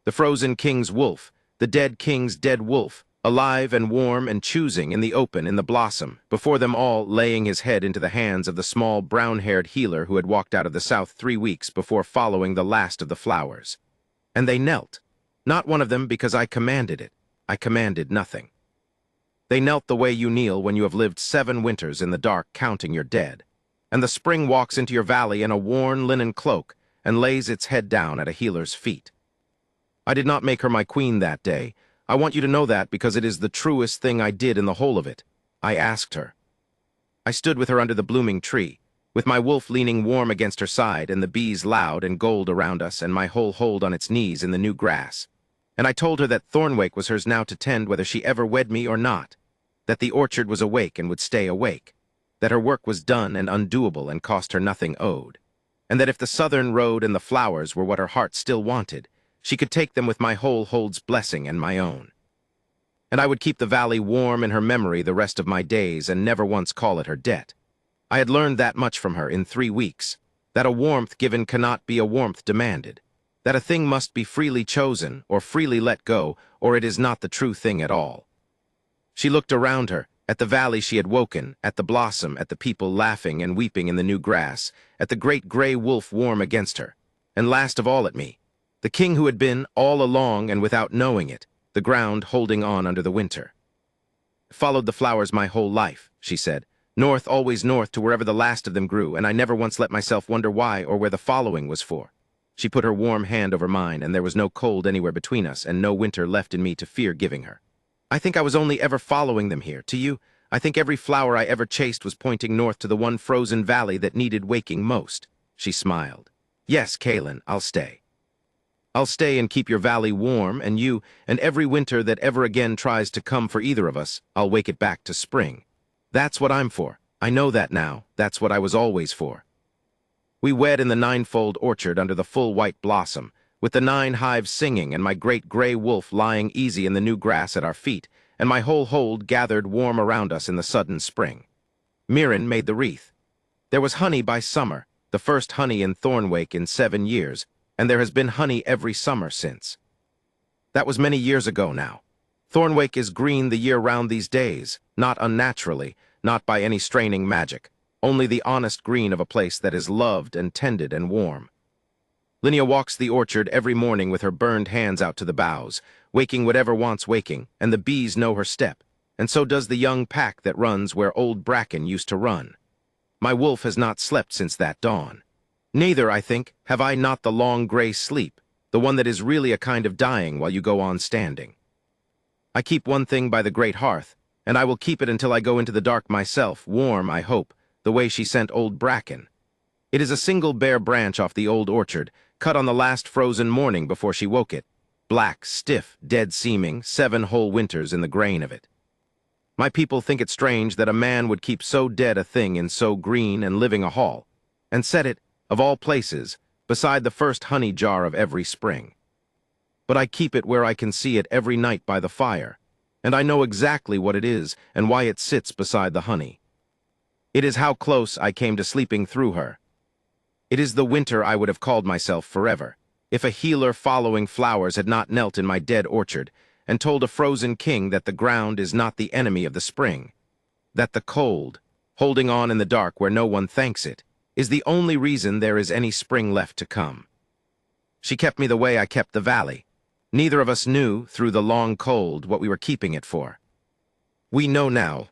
The frozen king's wolf, the dead king's dead wolf, alive and warm and choosing in the open, in the blossom, before them all laying his head into the hands of the small brown-haired healer who had walked out of the south 3 weeks before following the last of the flowers. And they knelt. Not one of them because I commanded it. I commanded nothing. They knelt the way you kneel when you have lived 7 winters in the dark counting your dead. And the spring walks into your valley in a worn linen cloak and lays its head down at a healer's feet. I did not make her my queen that day. I want you to know that because it is the truest thing I did in the whole of it. I asked her. I stood with her under the blooming tree, with my wolf leaning warm against her side and the bees loud and gold around us and my whole hold on its knees in the new grass. And I told her that Thornwake was hers now to tend whether she ever wed me or not, that the orchard was awake and would stay awake, that her work was done and undoable and cost her nothing owed, and that if the southern road and the flowers were what her heart still wanted, she could take them with my whole hold's blessing and my own. And I would keep the valley warm in her memory the rest of my days and never once call it her debt. I had learned that much from her in 3 weeks, that a warmth given cannot be a warmth demanded, that a thing must be freely chosen or freely let go, or it is not the true thing at all. She looked around her, at the valley she had woken, at the blossom, at the people laughing and weeping in the new grass, at the great gray wolf warm against her, and last of all at me, the king who had been, all along and without knowing it, the ground holding on under the winter. Followed the flowers my whole life, she said, north, always north to wherever the last of them grew, and I never once let myself wonder why or where the following was for. She put her warm hand over mine, and there was no cold anywhere between us, and no winter left in me to fear giving her. I think I was only ever following them here. To you, I think every flower I ever chased was pointing north to the one frozen valley that needed waking most. She smiled. Yes, Kaylin, I'll stay. I'll stay and keep your valley warm, and you, and every winter that ever again tries to come for either of us, I'll wake it back to spring. That's what I'm for. I know that now. That's what I was always for. We wed in the 9-fold orchard under the full white blossom, with the 9 hives singing and my great gray wolf lying easy in the new grass at our feet, and my whole hold gathered warm around us in the sudden spring. Mirren made the wreath. There was honey by summer, the first honey in Thornwake in 7 years, and there has been honey every summer since. That was many years ago now. Thornwake is green the year round these days, not unnaturally, not by any straining magic, only the honest green of a place that is loved and tended and warm. Linnea walks the orchard every morning with her burned hands out to the boughs, waking whatever wants waking, and the bees know her step, and so does the young pack that runs where old bracken used to run. My wolf has not slept since that dawn. Neither, I think, have I not the long gray sleep, the one that is really a kind of dying while you go on standing. I keep one thing by the great hearth, and I will keep it until I go into the dark myself, warm, I hope, the way she sent old bracken. It is a single bare branch off the old orchard, cut on the last frozen morning before she woke it, black, stiff, dead-seeming, 7 whole winters in the grain of it. My people think it strange that a man would keep so dead a thing in so green and living a hall, and set it, of all places, beside the first honey jar of every spring. But I keep it where I can see it every night by the fire, and I know exactly what it is and why it sits beside the honey. It is how close I came to sleeping through her. It is the winter I would have called myself forever, if a healer following flowers had not knelt in my dead orchard and told a frozen king that the ground is not the enemy of the spring, that the cold, holding on in the dark where no one thanks it, is the only reason there is any spring left to come. She kept me the way I kept the valley. Neither of us knew, through the long cold, what we were keeping it for. We know now,